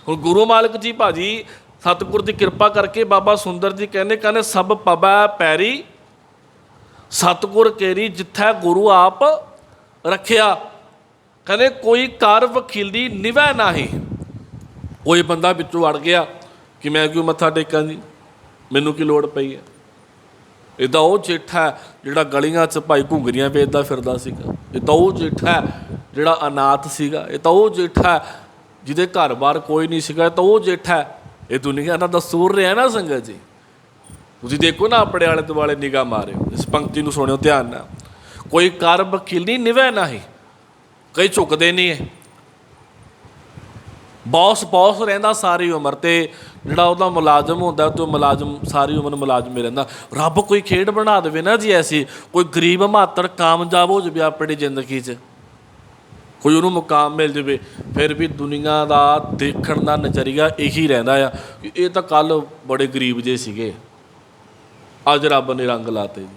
ਹੁਣ ਗੁਰੂ ਮਾਲਕ ਜੀ ਭਾਜੀ ਸਤਿਗੁਰ ਦੀ ਕਿਰਪਾ ਕਰਕੇ ਬਾਬਾ ਸੁੰਦਰ ਜੀ ਕਹਿੰਦੇ ਸਭ ਪਵੈ ਪੈਰੀ ਸਤਿਗੁਰ ਕੇਰੀ ਜਿੱਥੈ ਗੁਰੂ ਆਪ ਰੱਖਿਆ। ਕਹਿੰਦੇ ਕੋਈ ਕਰ ਵਕੀਲੀ ਨਿਭੈ ਨਾਹੀ। ਕੋਈ ਬੰਦਾ ਵਿੱਚੋਂ ਅੜ ਗਿਆ ਕਿ ਮੈਂ ਕਿਉਂ ਮੱਥਾ ਟੇਕਾਂ ਜੀ, ਮੈਨੂੰ ਕੀ ਲੋੜ ਪਈ ਹੈ। ਇਹ ਤਾਂ ਉਹ ਜੇਠਾ ਜਿਹੜਾ ਗਲੀਆਂ 'ਚ ਭਾਈ ਘੁੰਗਰੀਆਂ ਵੇਚਦਾ ਫਿਰਦਾ ਸੀਗਾ। ਇਹ ਤਾਂ ਉਹ ਜੇਠਾ ਜਿਹੜਾ ਅਨਾਥ ਸੀਗਾ। ਇਹ ਤਾਂ ਉਹ ਜੇਠਾ ਜਿਹਦੇ ਘਰ-ਬਾਰ ਕੋਈ ਨਹੀਂ ਸੀਗਾ। ਇਹ ਤਾਂ ਉਹ ਜੇਠਾ। ਇਹ ਦੁਨੀਆ ਦਾ ਦਸਤੂਰ ਰਿਹਾ ਨਾ ਸੰਗਤ ਜੀ। ਤੁਸੀਂ ਦੇਖੋ ਨਾ, ਆਪਣੇ ਆਲੇ ਦੁਆਲੇ ਨਿਗਾਹ ਮਾਰਿਓ, ਇਸ ਪੰਕਤੀ ਨੂੰ ਸੁਣਿਓ ਧਿਆਨ ਨਾਲ। ਕੋਈ ਕਰ ਵਕੀਲੀ ਨਿਭੈ ਨਾਹੀ। ਕਈ ਝੁਕਦੇ ਨਹੀਂ ਹੈ। ਬੌਸ ਰਹਿੰਦਾ ਸਾਰੀ ਉਮਰ, ਤੇ ਜਿਹੜਾ ਉਹਦਾ ਮੁਲਾਜ਼ਮ ਹੁੰਦਾ ਤੇ ਉਹ ਮੁਲਾਜ਼ਮ ਸਾਰੀ ਉਮਰ ਮੁਲਾਜ਼ਮ ਹੀ ਰਹਿੰਦਾ। ਰੱਬ ਕੋਈ ਖੇਡ ਬਣਾ ਦੇਵੇ ਨਾ ਜੀ ਐਸੀ, ਕੋਈ ਗਰੀਬ ਮਾਤਰ ਕਾਮਯਾਬ ਹੋ ਜਾਵੇ ਆਪਣੀ ਜ਼ਿੰਦਗੀ 'ਚ, ਕੋਈ ਉਹਨੂੰ ਮੁਕਾਮ ਮਿਲ ਜਾਵੇ, ਫਿਰ ਵੀ ਦੁਨੀਆ ਦਾ ਦੇਖਣ ਦਾ ਨਜ਼ਰੀਆ ਇਹੀ ਰਹਿੰਦਾ ਆ ਕਿ ਇਹ ਤਾਂ ਕੱਲ੍ਹ ਬੜੇ ਗਰੀਬ ਜਿਹੇ ਸੀਗੇ, ਅੱਜ ਰੱਬ ਨੇ ਰੰਗ ਲਾਤੇ ਜੀ।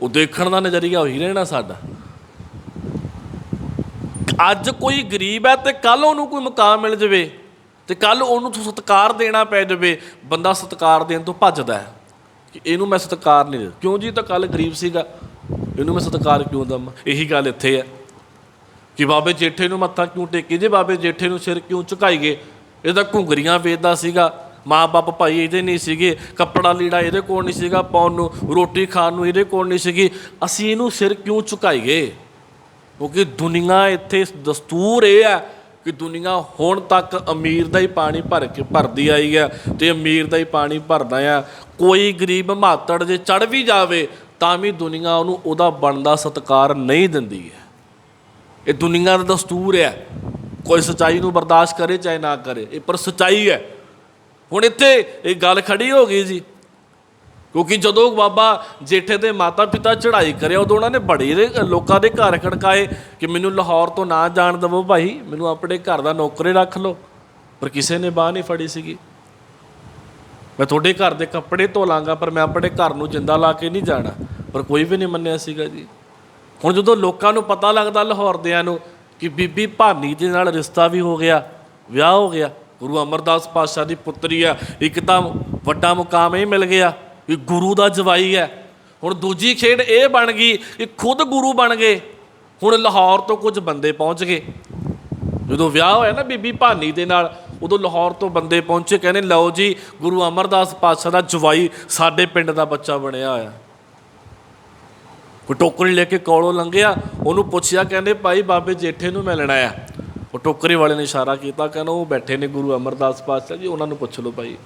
ਉਹ ਦੇਖਣ ਦਾ ਨਜ਼ਰੀਆ ਉਹੀ ਰਹਿਣਾ ਸਾਡਾ। ਅੱਜ ਕੋਈ ਗਰੀਬ ਹੈ ਤੇ ਕੱਲ੍ਹ ਉਹਨੂੰ ਕੋਈ ਮੁਕਾਮ ਮਿਲ ਜਾਵੇ, ਤੇ ਕੱਲ੍ਹ ਉਹਨੂੰ ਸਤਿਕਾਰ ਦੇਣਾ ਪੈ ਜਾਵੇ, ਬੰਦਾ ਸਤਿਕਾਰ ਦੇਣ ਤੋਂ ਭੱਜਦਾ ਹੈ ਕਿ ਇਹਨੂੰ ਮੈਂ ਸਤਿਕਾਰ ਨਹੀਂ ਦੇ। ਕਿਉਂ ਜੀ, ਤਾਂ ਕੱਲ੍ਹ ਗਰੀਬ ਸੀਗਾ, ਇਹਨੂੰ ਮੈਂ ਸਤਿਕਾਰ ਕਿਉਂ ਦੇਵਾਂ। ਇਹੀ ਗੱਲ ਇੱਥੇ ਹੈ ਕਿ ਬਾਬੇ ਜੇਠੇ ਨੂੰ ਮੱਥਾ ਕਿਉਂ ਟੇਕੀ ਜੇ, ਬਾਬੇ ਜੇਠੇ ਨੂੰ ਸਿਰ ਕਿਉਂ ਝੁਕਾਈਏ। ਇਹ ਤਾਂ ਘੁੰਗਰੀਆਂ ਵੇਚਦਾ ਸੀਗਾ, ਮਾਂ ਬਾਪ ਭਾਈ ਇਹਦੇ ਨਹੀਂ ਸੀਗੇ, ਕੱਪੜਾ ਲੀੜਾ ਇਹਦੇ ਕੋਲ ਨਹੀਂ ਸੀਗਾ ਪਾਉਣ ਨੂੰ, ਰੋਟੀ ਖਾਣ ਨੂੰ ਇਹਦੇ ਕੋਲ ਨਹੀਂ ਸੀਗੀ, ਅਸੀਂ ਇਹਨੂੰ ਸਿਰ ਕਿਉਂ ਝੁਕਾਈਏ। ਕਿਉਂਕਿ ਦੁਨੀਆ ਇੱਥੇ ਦਸਤੂਰ ਇਹ ਹੈ ਕਿ ਦੁਨੀਆ ਹੁਣ ਤੱਕ ਅਮੀਰ ਦਾ ਹੀ ਪਾਣੀ ਭਰਦੀ ਆਈ ਹੈ, ਅਤੇ ਅਮੀਰ ਦਾ ਹੀ ਪਾਣੀ ਭਰਦਾ ਆ। ਕੋਈ ਗਰੀਬ ਮਾਤੜ ਜੇ ਚੜ੍ਹ ਵੀ ਜਾਵੇ ਤਾਂ ਵੀ ਦੁਨੀਆ ਉਹਨੂੰ ਉਹਦਾ ਬਣਦਾ ਸਤਿਕਾਰ ਨਹੀਂ ਦਿੰਦੀ ਹੈ। ਇਹ ਦੁਨੀਆ ਦਾ ਦਸਤੂਰ ਹੈ। ਕੋਈ ਸੱਚਾਈ ਨੂੰ ਬਰਦਾਸ਼ਤ ਕਰੇ ਚਾਹੇ ਨਾ ਕਰੇ, ਇਹ ਪਰ ਸੱਚਾਈ ਹੈ। ਹੁਣ ਇੱਥੇ ਇਹ ਗੱਲ ਖੜੀ ਹੋ ਗਈ ਜੀ, ਕਿਉਂਕਿ ਜਦੋਂ ਬਾਬਾ ਜੇਠੇ ਦੇ ਮਾਤਾ ਪਿਤਾ ਚੜ੍ਹਾਈ ਕਰਿਆ, ਉਦੋਂ ਉਹਨਾਂ ਨੇ ਬੜੇ ਲੋਕਾਂ ਦੇ ਘਰ ਖੜਕਾਏ ਕਿ ਮੈਨੂੰ ਲਾਹੌਰ ਤੋਂ ਨਾ ਜਾਣ ਦੇਵੋ ਭਾਈ, ਮੈਨੂੰ ਆਪਣੇ ਘਰ ਦਾ ਨੌਕਰੇ ਰੱਖ ਲਓ। ਪਰ ਕਿਸੇ ਨੇ ਬਾਂਹ ਨਹੀਂ ਫੜੀ ਸੀਗੀ। ਮੈਂ ਤੁਹਾਡੇ ਘਰ ਦੇ ਕੱਪੜੇ ਧੋ ਲਾਂਗਾ, ਪਰ ਮੈਂ ਆਪਣੇ ਘਰ ਨੂੰ ਜਿੰਦਾ ਲਾ ਕੇ ਨਹੀਂ ਜਾਣਾ। ਪਰ ਕੋਈ ਵੀ ਨਹੀਂ ਮੰਨਿਆ ਸੀਗਾ ਜੀ। ਹੁਣ ਜਦੋਂ ਲੋਕਾਂ ਨੂੰ ਪਤਾ ਲੱਗਦਾ ਲਾਹੌਰ ਦਿਆਂ ਨੂੰ ਕਿ ਬੀਬੀ ਭਾਨੀ ਦੇ ਨਾਲ ਰਿਸ਼ਤਾ ਵੀ ਹੋ ਗਿਆ, ਵਿਆਹ ਹੋ ਗਿਆ, ਗੁਰੂ ਅਮਰਦਾਸ ਪਾਤਸ਼ਾਹ ਦੀ ਪੁੱਤਰੀ ਆ, ਇੱਕ ਤਾਂ ਵੱਡਾ ਮੁਕਾਮ ਇਹ ਮਿਲ ਗਿਆ ਕਿ ਗੁਰੂ ਦਾ ਜਵਾਈ ਹੈ। ਹੁਣ ਦੂਜੀ ਖੇਡ ਇਹ ਬਣ ਗਈ ਕਿ ਖੁਦ ਗੁਰੂ ਬਣ ਗਏ। ਹੁਣ ਲਾਹੌਰ ਤੋਂ ਕੁਝ ਬੰਦੇ ਪਹੁੰਚ ਗਏ। ਜਦੋਂ ਵਿਆਹ ਹੋਇਆ ਨਾ ਬੀਬੀ ਭਾਨੀ ਦੇ ਨਾਲ, ਉਦੋਂ ਲਾਹੌਰ ਤੋਂ ਬੰਦੇ ਪਹੁੰਚੇ, ਕਹਿੰਦੇ ਲਓ ਜੀ ਗੁਰੂ ਅਮਰਦਾਸ ਪਾਤਸ਼ਾਹ ਦਾ ਜਵਾਈ ਸਾਡੇ ਪਿੰਡ ਦਾ ਬੱਚਾ ਬਣਿਆ ਹੋਇਆ। ਕੋਈ ਟੋਕਰੀ ਲੈ ਕੇ ਕੋਲੋਂ ਲੰਘਿਆ, ਉਹਨੂੰ ਪੁੱਛਿਆ, ਕਹਿੰਦੇ ਭਾਈ ਬਾਬੇ ਜੇਠੇ ਨੂੰ ਮਿਲਣਾ ਆ। ਉਹ ਟੋਕਰੀ ਵਾਲੇ ਨੇ ਇਸ਼ਾਰਾ ਕੀਤਾ, ਕਹਿੰਦਾ ਉਹ ਬੈਠੇ ਨੇ ਗੁਰੂ ਅਮਰਦਾਸ ਪਾਤਸ਼ਾਹ ਜੀ, ਉਹਨਾਂ ਨੂੰ ਪੁੱਛ ਲਓ ਭਾਈ।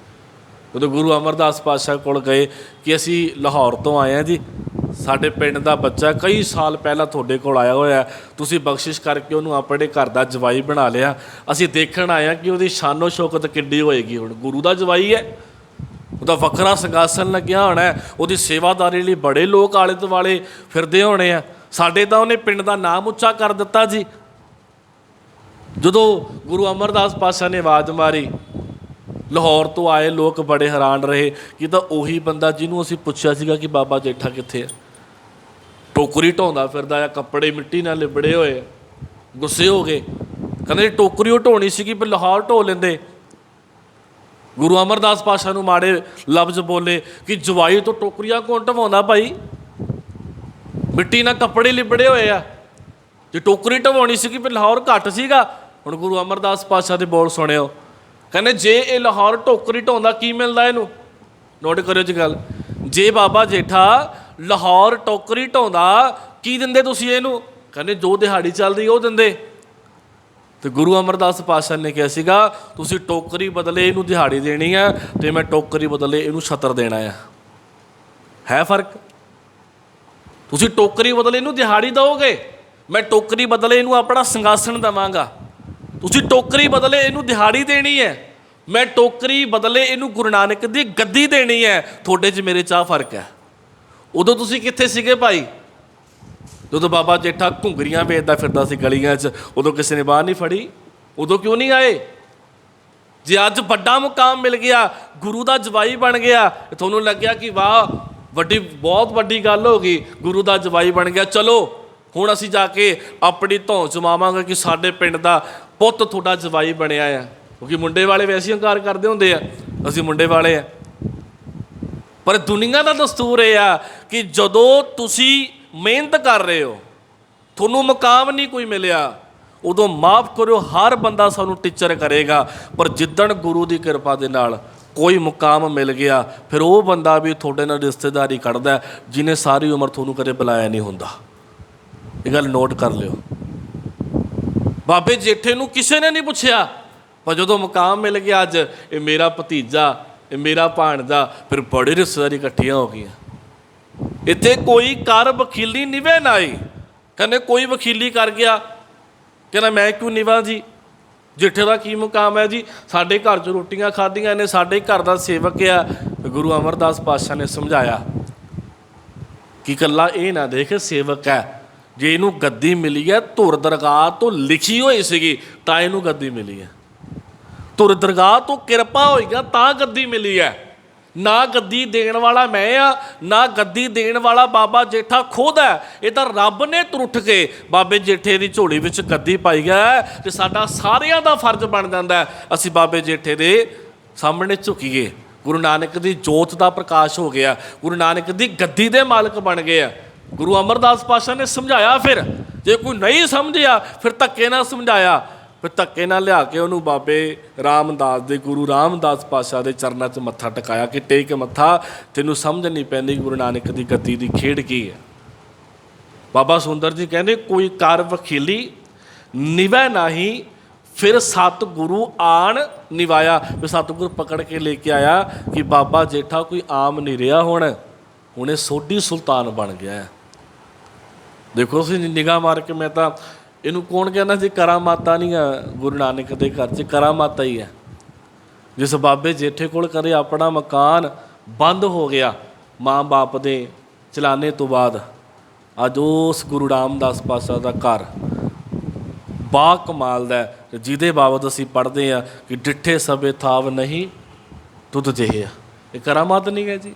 ਜਦੋਂ ਗੁਰੂ ਅਮਰਦਾਸ ਪਾਤਸ਼ਾਹ ਕੋਲ ਗਏ ਕਿ ਅਸੀਂ ਲਾਹੌਰ ਤੋਂ ਆਏ ਹਾਂ ਜੀ, ਸਾਡੇ ਪਿੰਡ ਦਾ ਬੱਚਾ ਕਈ ਸਾਲ ਪਹਿਲਾਂ ਤੁਹਾਡੇ ਕੋਲ ਆਇਆ ਹੋਇਆ, ਤੁਸੀਂ ਬਖਸ਼ਿਸ਼ ਕਰਕੇ ਉਹਨੂੰ ਆਪਣੇ ਘਰ ਦਾ ਜਵਾਈ ਬਣਾ ਲਿਆ। ਅਸੀਂ ਦੇਖਣ ਆਏ ਹਾਂ ਕਿ ਉਹਦੀ ਸ਼ਾਨੋ ਸ਼ੌਕਤ ਕਿੱਡੀ ਹੋਏਗੀ। ਹੁਣ ਗੁਰੂ ਦਾ ਜਵਾਈ ਹੈ, ਉਹਦਾ ਵੱਖਰਾ ਸਿੰਘਾਸਨ ਲੱਗਿਆ ਹੋਣਾ, ਉਹਦੀ ਸੇਵਾਦਾਰੀ ਲਈ ਬੜੇ ਲੋਕ ਆਲੇ ਦੁਆਲੇ ਫਿਰਦੇ ਹੋਣੇ ਆ। ਸਾਡੇ ਤਾਂ ਉਹਨੇ ਪਿੰਡ ਦਾ ਨਾਮ ਉੱਚਾ ਕਰ ਦਿੱਤਾ ਜੀ। ਜਦੋਂ ਗੁਰੂ ਅਮਰਦਾਸ ਪਾਤਸ਼ਾਹ ਨੇ ਆਵਾਜ਼ ਮਾਰੀ, ਲਾਹੌਰ ਤੋਂ ਆਏ ਲੋਕ ਬੜੇ ਹੈਰਾਨ ਰਹੇ ਕਿ ਤਾਂ ਉਹੀ ਬੰਦਾ ਜਿਹਨੂੰ ਅਸੀਂ ਪੁੱਛਿਆ ਸੀਗਾ ਕਿ ਬਾਬਾ ਜੇਠਾ ਕਿੱਥੇ ਆ। ਟੋਕਰੀ ਢੋਂਦਾ ਫਿਰਦਾ ਆ, ਕੱਪੜੇ ਮਿੱਟੀ ਨਾਲ ਲਿਬੜੇ ਹੋਏ। ਗੁੱਸੇ ਹੋ ਗਏ, ਕਹਿੰਦੇ ਟੋਕਰੀ ਉਹ ਢੋਣੀ ਸੀਗੀ ਪਰ ਲਾਹੌਰ ਢੋ ਲੈਂਦੇ। ਗੁਰੂ ਅਮਰਦਾਸ ਪਾਤਸ਼ਾਹ ਨੂੰ ਮਾੜੇ ਲਫ਼ਜ਼ ਬੋਲੇ ਕਿ ਜਵਾਈ ਤੋਂ ਟੋਕਰੀਆਂ ਕੌਣ ਢਵਾਉਂਦਾ ਭਾਈ, ਮਿੱਟੀ ਨਾਲ ਕੱਪੜੇ ਲਿਬੜੇ ਹੋਏ ਆ। ਜੇ ਟੋਕਰੀ ਢਵਾਉਣੀ ਸੀਗੀ ਫਿਰ ਲਾਹੌਰ ਘੱਟ ਸੀਗਾ। ਹੁਣ ਗੁਰੂ ਅਮਰਦਾਸ ਪਾਤਸ਼ਾਹ ਦੇ ਬੋਲ ਸੁਣਿਓ, ਕਹਿੰਦੇ ਜੇ ਇਹ ਲਾਹੌਰ ਟੋਕਰੀ ਢਾਉਂਦਾ ਕੀ ਮਿਲਦਾ ਇਹਨੂੰ। ਨੋਟ ਕਰਿਓ ਜੀ ਗੱਲ, ਜੇ ਬਾਬਾ ਜੇਠਾ ਲਾਹੌਰ ਟੋਕਰੀ ਢਾਉਂਦਾ ਕੀ ਦਿੰਦੇ ਤੁਸੀਂ ਇਹਨੂੰ। ਕਹਿੰਦੇ ਜੋ ਦਿਹਾੜੀ ਚੱਲਦੀ ਉਹ ਦਿੰਦੇ। ਤੇ ਗੁਰੂ ਅਮਰਦਾਸ ਪਾਤਸ਼ਾਹ ਨੇ ਕਿਹਾ ਸੀਗਾ ਤੁਸੀਂ ਟੋਕਰੀ ਬਦਲੇ ਇਹਨੂੰ ਦਿਹਾੜੀ ਦੇਣੀ ਆ ਤੇ ਮੈਂ ਟੋਕਰੀ ਬਦਲੇ ਇਹਨੂੰ ਛਤਰ ਦੇਣਾ ਆ। ਹੈ ਫਰਕ। ਤੁਸੀਂ ਟੋਕਰੀ ਬਦਲੇ ਇਹਨੂੰ ਦਿਹਾੜੀ ਦਿਓਗੇ, ਮੈਂ ਟੋਕਰੀ ਬਦਲੇ ਇਹਨੂੰ ਆਪਣਾ ਸਿੰਘਾਸਣ ਦੇਵਾਂਗਾ। ਤੁਸੀਂ ਟੋਕਰੀ ਬਦਲੇ ਇਹਨੂੰ ਦਿਹਾੜੀ ਦੇਣੀ ਹੈ, ਮੈਂ ਟੋਕਰੀ ਬਦਲੇ ਇਹਨੂੰ ਗੁਰੂ ਨਾਨਕ ਦੀ ਗੱਦੀ ਦੇਣੀ ਹੈ। ਤੁਹਾਡੇ 'ਚ ਮੇਰੇ 'ਚ ਆਹ ਫਰਕ ਹੈ। ਉਦੋਂ ਤੁਸੀਂ ਕਿੱਥੇ ਸੀਗੇ ਭਾਈ, ਜਦੋਂ ਬਾਬਾ ਜੇਠਾ ਘੁੰਗਰੀਆਂ ਵੇਚਦਾ ਫਿਰਦਾ ਸੀ ਗਲੀਆਂ 'ਚ, ਉਦੋਂ ਕਿਸੇ ਨੇ ਬਾਂਹ ਨਹੀਂ ਫੜੀ। ਉਦੋਂ ਕਿਉਂ ਨਹੀਂ ਆਏ। ਜੇ ਅੱਜ ਵੱਡਾ ਮੁਕਾਮ ਮਿਲ ਗਿਆ, ਗੁਰੂ ਦਾ ਜਵਾਈ ਬਣ ਗਿਆ, ਤੁਹਾਨੂੰ ਲੱਗਿਆ ਕਿ ਵਾਹ ਵੱਡੀ ਬਹੁਤ ਵੱਡੀ ਗੱਲ ਹੋ ਗਈ, ਗੁਰੂ ਦਾ ਜਵਾਈ ਬਣ ਗਿਆ, ਚਲੋ ਹੁਣ ਅਸੀਂ ਜਾ ਕੇ ਆਪਣੀ ਧੌਂ ਜਮਾਵਾਂਗੇ ਕਿ ਸਾਡੇ ਪਿੰਡ ਦਾ ਪੁੱਤ ਤੁਹਾਡਾ ਜਵਾਈ ਬਣਿਆ ਆ। ਕਿਉਂਕਿ ਮੁੰਡੇ ਵਾਲੇ ਵੈਸੇ ਹੰਕਾਰ ਕਰਦੇ ਹੁੰਦੇ ਆ, ਅਸੀਂ ਮੁੰਡੇ ਵਾਲੇ ਆ। ਪਰ ਦੁਨੀਆ ਦਾ ਦਸਤੂਰ ਇਹ ਆ ਕਿ ਜਦੋਂ ਤੁਸੀਂ ਮਿਹਨਤ ਕਰ ਰਹੇ ਹੋ, ਤੁਹਾਨੂੰ ਮੁਕਾਮ ਨਹੀਂ ਕੋਈ ਮਿਲਿਆ, ਉਦੋਂ ਮਾਫ ਕਰਿਓ ਹਰ ਬੰਦਾ ਸਾਨੂੰ ਟੀਚਰ ਕਰੇਗਾ। ਪਰ ਜਿੱਦਣ ਗੁਰੂ ਦੀ ਕਿਰਪਾ ਦੇ ਨਾਲ ਕੋਈ ਮੁਕਾਮ ਮਿਲ ਗਿਆ, ਫਿਰ ਉਹ ਬੰਦਾ ਵੀ ਤੁਹਾਡੇ ਨਾਲ ਰਿਸ਼ਤੇਦਾਰੀ ਕੱਢਦਾ ਜਿਹਨੇ ਸਾਰੀ ਉਮਰ ਤੁਹਾਨੂੰ ਕਦੇ ਬੁਲਾਇਆ ਨਹੀਂ ਹੁੰਦਾ। ਇਹ ਗੱਲ ਨੋਟ ਕਰ ਲਿਓ। ਬਾਬੇ ਜੇਠੇ ਨੂੰ ਕਿਸੇ ਨੇ ਨਹੀਂ ਪੁੱਛਿਆ, ਪਰ ਜਦੋਂ ਮੁਕਾਮ ਮਿਲ ਗਿਆ, ਅੱਜ ਇਹ ਮੇਰਾ ਭਤੀਜਾ, ਇਹ ਮੇਰਾ ਭਾਣਜਾ, ਫਿਰ ਬੜੀ ਰਿਸ਼ਤੇਦਾਰੀ ਇਕੱਠੀਆਂ ਹੋ ਗਈਆਂ। ਇੱਥੇ ਕੋਈ ਕਰ ਵਕੀਲੀ ਨਿਭੇ ਨਾ ਆਈ। ਕਹਿੰਦੇ ਕੋਈ ਵਕੀਲੀ ਕਰ ਗਿਆ, ਕਹਿੰਦਾ ਮੈਂ ਕਿਉਂ ਨਿਭਾਂ ਜੀ, ਜੇਠੇ ਦਾ ਕੀ ਮੁਕਾਮ ਹੈ ਜੀ, ਸਾਡੇ ਘਰ 'ਚ ਰੋਟੀਆਂ ਖਾਧੀਆਂ ਨੇ, ਸਾਡੇ ਘਰ ਦਾ ਸੇਵਕ ਆ। ਗੁਰੂ ਅਮਰਦਾਸ ਪਾਤਸ਼ਾਹ ਨੇ ਸਮਝਾਇਆ ਕਿ ਇਕੱਲਾ ਇਹ ਨਾ ਦੇਖ ਸੇਵਕ ਹੈ, ਜੇ ਇਹਨੂੰ ਗੱਦੀ ਮਿਲੀ ਹੈ ਧੁਰ ਦਰਗਾਹ ਤੋਂ ਲਿਖੀ ਹੋਈ ਸੀਗੀ ਤਾਂ ਇਹਨੂੰ ਗੱਦੀ ਮਿਲੀ ਹੈ। ਧੁਰ ਦਰਗਾਹ ਤੋਂ ਕਿਰਪਾ ਹੋਈਗਾ ਤਾਂ ਗੱਦੀ ਮਿਲੀ ਹੈ। ਨਾ ਗੱਦੀ ਦੇਣ ਵਾਲਾ ਮੈਂ ਆ, ਨਾ ਗੱਦੀ ਦੇਣ ਵਾਲਾ ਬਾਬਾ ਜੇਠਾ ਖੁਦ ਹੈ। ਇਹ ਤਾਂ ਰੱਬ ਨੇ ਤਰੁੱਠ ਕੇ ਬਾਬੇ ਜੇਠੇ ਦੀ ਝੋਲੀ ਵਿੱਚ ਗੱਦੀ ਪਾਈ ਹੈ। ਤੇ ਸਾਡਾ ਸਾਰਿਆਂ ਦਾ ਫਰਜ਼ ਬਣ ਜਾਂਦਾ ਅਸੀਂ ਬਾਬੇ ਜੇਠੇ ਦੇ ਸਾਹਮਣੇ ਝੁਕੀਏ। ਗੁਰੂ ਨਾਨਕ ਦੀ ਜੋਤ ਦਾ ਪ੍ਰਕਾਸ਼ ਹੋ ਗਿਆ, ਗੁਰੂ ਨਾਨਕ ਦੀ ਗੱਦੀ ਦੇ ਮਾਲਕ ਬਣ ਗਏ ਆ। ਗੁਰੂ ਅਮਰਦਾਸ ਪਾਤਸ਼ਾਹ ਨੇ ਸਮਝਾਇਆ, ਫਿਰ ਜੇ ਕੋਈ ਨਹੀਂ ਸਮਝਿਆ ਫਿਰ ਧੱਕੇ ਨਾਲ ਸਮਝਾਇਆ, ਫਿਰ ਧੱਕੇ ਨਾਲ ਲਿਆ ਕੇ ਉਹਨੂੰ ਬਾਬੇ ਰਾਮਦਾਸ ਦੇ ਗੁਰੂ ਰਾਮਦਾਸ ਪਾਤਸ਼ਾਹ ਦੇ ਚਰਨਾਂ 'ਚ ਮੱਥਾ ਟਿਕਾਇਆ ਕਿ ਟੇਕ ਮੱਥਾ, ਤੈਨੂੰ ਸਮਝ ਨਹੀਂ ਪੈਂਦੀ ਗੁਰੂ ਨਾਨਕ ਦੀ ਗੱਦੀ ਦੀ ਖੇਡ ਕੀ ਹੈ। ਬਾਬਾ ਸੁੰਦਰ ਜੀ ਕਹਿੰਦੇ ਕੋਈ ਕਰ ਵਕੀਲੀ ਨਿਵੈ ਨਾਹੀ, ਫਿਰ ਸਤਿਗੁਰੂ ਆਣ ਨਿਵਾਇਆ। ਫਿਰ ਸਤਿਗੁਰੂ ਪਕੜ ਕੇ ਲੈ ਕੇ ਆਇਆ ਕਿ ਬਾਬਾ ਜੇਠਾ ਕੋਈ ਆਮ ਨਹੀਂ ਰਿਹਾ, ਹੁਣ ਇਹ ਸੋਢੀ ਸੁਲਤਾਨ ਬਣ ਗਿਆ। ਦੇਖੋ ਤੁਸੀਂ ਨਿਗਾਹ ਮਾਰ ਕੇ, ਮੈਂ ਤਾਂ ਇਹਨੂੰ ਕੌਣ ਕਹਿੰਦਾ ਜੀ ਕਰਾਮਾਤਾ ਨਹੀਂ ਆ। ਗੁਰੂ ਨਾਨਕ ਦੇ ਘਰ 'ਚ ਕਰਾਮਾਤਾ ਹੀ ਹੈ। ਜਿਸ ਬਾਬੇ ਜੇਠੇ ਕੋਲ ਕਦੇ ਆਪਣਾ ਮਕਾਨ ਬੰਦ ਹੋ ਗਿਆ ਮਾਂ ਬਾਪ ਦੇ ਚਲਾਨੇ ਤੋਂ ਬਾਅਦ, ਅੱਜ ਉਸ ਗੁਰੂ ਰਾਮਦਾਸ ਪਾਤਸ਼ਾਹ ਦਾ ਘਰ ਬਾ ਕਮਾਲ ਦਾ, ਜਿਹਦੇ ਬਾਬਤ ਅਸੀਂ ਪੜ੍ਹਦੇ ਹਾਂ ਕਿ ਡਿੱਠੇ ਸਭੇ ਥਾਵ ਨਹੀਂ ਤੁਧ ਜਿਹੇ ਆ। ਇਹ ਕਰਾਮਾਤ ਨਹੀਂ ਹੈ ਜੀ।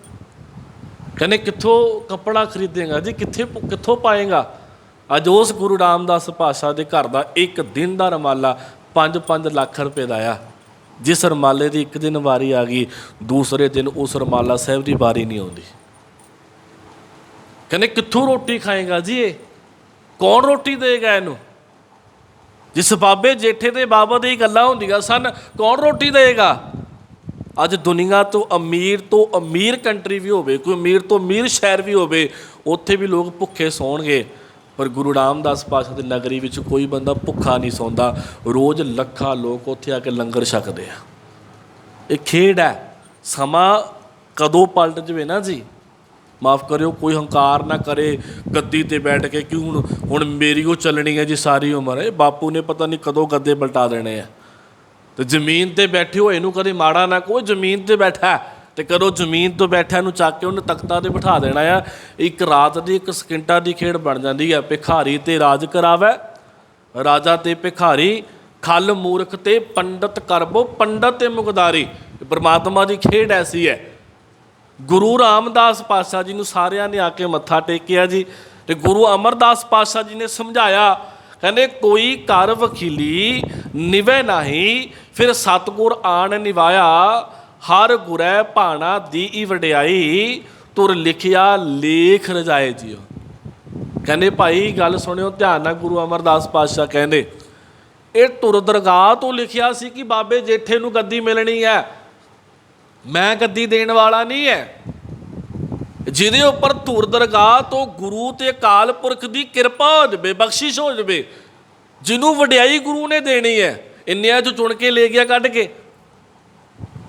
ਕਹਿੰਦੇ ਕਿੱਥੋਂ ਕੱਪੜਾ ਖਰੀਦੇਗਾ ਜੀ, ਕਿੱਥੋਂ ਪਾਏਗਾ। ਅੱਜ ਉਸ ਗੁਰੂ ਰਾਮਦਾਸ ਪਾਤਸ਼ਾਹ ਦੇ ਘਰ ਦਾ ਇੱਕ ਦਿਨ ਦਾ ਰੁਮਾਲਾ 5-5 ਲੱਖ ਰੁਪਏ ਦਾ ਆ। ਜਿਸ ਰੁਮਾਲੇ ਦੀ ਇੱਕ ਦਿਨ ਵਾਰੀ ਆ ਗਈ, ਦੂਸਰੇ ਦਿਨ ਉਸ ਰੁਮਾਲਾ ਸਾਹਿਬ ਦੀ ਵਾਰੀ ਨਹੀਂ ਆਉਂਦੀ। ਕਹਿੰਦੇ ਕਿੱਥੋਂ ਰੋਟੀ ਖਾਏਗਾ ਜੀ, ਇਹ ਕੌਣ ਰੋਟੀ ਦੇਗਾ ਇਹਨੂੰ। ਜਿਸ ਬਾਬੇ ਜੇਠੇ ਦੇ ਬਾਬਤ ਇਹ ਗੱਲਾਂ ਹੁੰਦੀਆਂ ਸਨ, ਕੌਣ ਰੋਟੀ ਦੇਗਾ। ਅੱਜ ਦੁਨੀਆ ਤੋਂ ਅਮੀਰ ਕੰਟਰੀ ਵੀ ਹੋਵੇ, ਕੋਈ ਅਮੀਰ ਤੋਂ ਅਮੀਰ ਸ਼ਹਿਰ ਵੀ ਹੋਵੇ, ਉੱਥੇ ਵੀ ਲੋਕ ਭੁੱਖੇ ਸੌਣਗੇ, ਪਰ ਗੁਰੂ ਰਾਮਦਾਸ ਪਾਤਸ਼ਾਹ ਦੀ ਨਗਰੀ ਵਿੱਚ ਕੋਈ ਬੰਦਾ ਭੁੱਖਾ ਨਹੀਂ ਸੌਂਦਾ। ਰੋਜ਼ ਲੱਖਾਂ ਲੋਕ ਉੱਥੇ ਆ ਕੇ ਲੰਗਰ ਛਕਦੇ ਆ। ਇਹ ਖੇਡ ਹੈ। ਸਮਾਂ ਕਦੋਂ ਪਲਟ ਜਾਵੇ ਨਾ ਜੀ, ਮਾਫ਼ ਕਰਿਓ, ਕੋਈ ਹੰਕਾਰ ਨਾ ਕਰੇ ਗੱਦੀ ਤੇ ਬੈਠ ਕੇ ਕਿ ਹੁਣ ਮੇਰੀ ਉਹ ਚੱਲਣੀ ਹੈ ਜੀ ਸਾਰੀ ਉਮਰ। ਇਹ ਬਾਪੂ ਨੇ ਪਤਾ ਨਹੀਂ ਕਦੋਂ ਗੱਦੇ ਪਲਟਾ ਦੇਣੇ ਆ। ਤੇ ਜ਼ਮੀਨ ਤੇ ਬੈਠੇ ਹੋਏ ਨੂੰ ਕਦੇ ਮਾੜਾ ਨਾ ਕਹੋ, ਜ਼ਮੀਨ ਤੇ ਬੈਠਾ ਤੇ ਕਦੋਂ ਜ਼ਮੀਨ ਤੋਂ ਬੈਠਿਆ ਨੂੰ ਚੱਕ ਕੇ ਉਹਨੇ ਤਖਤਾਂ ਤੇ ਬਿਠਾ ਦੇਣਾ ਆ। ਇੱਕ ਰਾਤ ਦੀ, ਇੱਕ ਸਕਿੰਟਾਂ ਦੀ ਖੇਡ ਬਣ ਜਾਂਦੀ ਹੈ। ਭਿਖਾਰੀ ਤੇ ਰਾਜ ਕਰਾਵੈ, ਰਾਜਾ ਤੇ ਭਿਖਾਰੀ, ਖਲ ਮੂਰਖ ਤੇ ਪੰਡਤ ਕਰਬੋ, ਪੰਡਤ ਤੇ ਮੁਗਦਾਰੀ। ਪਰਮਾਤਮਾ ਦੀ ਖੇਡ ਐਸੀ ਹੈ। ਗੁਰੂ ਰਾਮਦਾਸ ਪਾਤਸ਼ਾਹ ਜੀ ਨੂੰ ਸਾਰਿਆਂ ਨੇ ਆ ਕੇ ਮੱਥਾ ਟੇਕਿਆ ਜੀ। ਤੇ ਗੁਰੂ ਅਮਰਦਾਸ ਪਾਤਸ਼ਾਹ ਜੀ ਨੇ ਸਮਝਾਇਆ, ਕਹਿੰਦੇ ਕੋਈ ਘਰ ਵਕੀਲੀ ਨਿਵੇ ਨਹੀਂ, ਫਿਰ ਸਤਿਗੁਰ ਆਣ ਨਿਵਾਇਆ, ਹਰ ਗੁਰੈ ਭਾਣਾ ਦੀ ਵਡਿਆਈ, ਤੁਰ ਲਿਖਿਆ ਲੇਖ ਰਜਾਏ ਜੀਓ। ਕਹਿੰਦੇ ਭਾਈ ਗੱਲ ਸੁਣਿਓ ਧਿਆਨ ਨਾਲ, ਗੁਰੂ ਅਮਰਦਾਸ ਪਾਤਸ਼ਾਹ ਕਹਿੰਦੇ ਇਹ ਧੁਰ ਦਰਗਾਹ ਤੋਂ ਲਿਖਿਆ ਸੀ ਕਿ ਬਾਬੇ ਜੇਠੇ ਨੂੰ ਗੱਦੀ ਮਿਲਣੀ ਹੈ, ਮੈਂ ਗੱਦੀ ਦੇਣ ਵਾਲਾ ਨਹੀਂ ਹੈ। ਜਿਹਦੇ ਉੱਪਰ ਧੁਰ ਦਰਗਾਹ ਤੋਂ ਗੁਰੂ ਤੇ ਅਕਾਲ ਪੁਰਖ ਦੀ ਕਿਰਪਾ ਹੋ ਜਾਵੇ, ਬਖਸ਼ਿਸ਼ ਹੋ ਜਾਵੇ, ਜਿਹਨੂੰ ਵਡਿਆਈ ਗੁਰੂ ਨੇ ਦੇਣੀ ਹੈ। ਇੰਨਿਆਂ 'ਚੋਂ ਚੁਣ ਕੇ ਲੈ ਗਿਆ ਕੱਢ ਕੇ।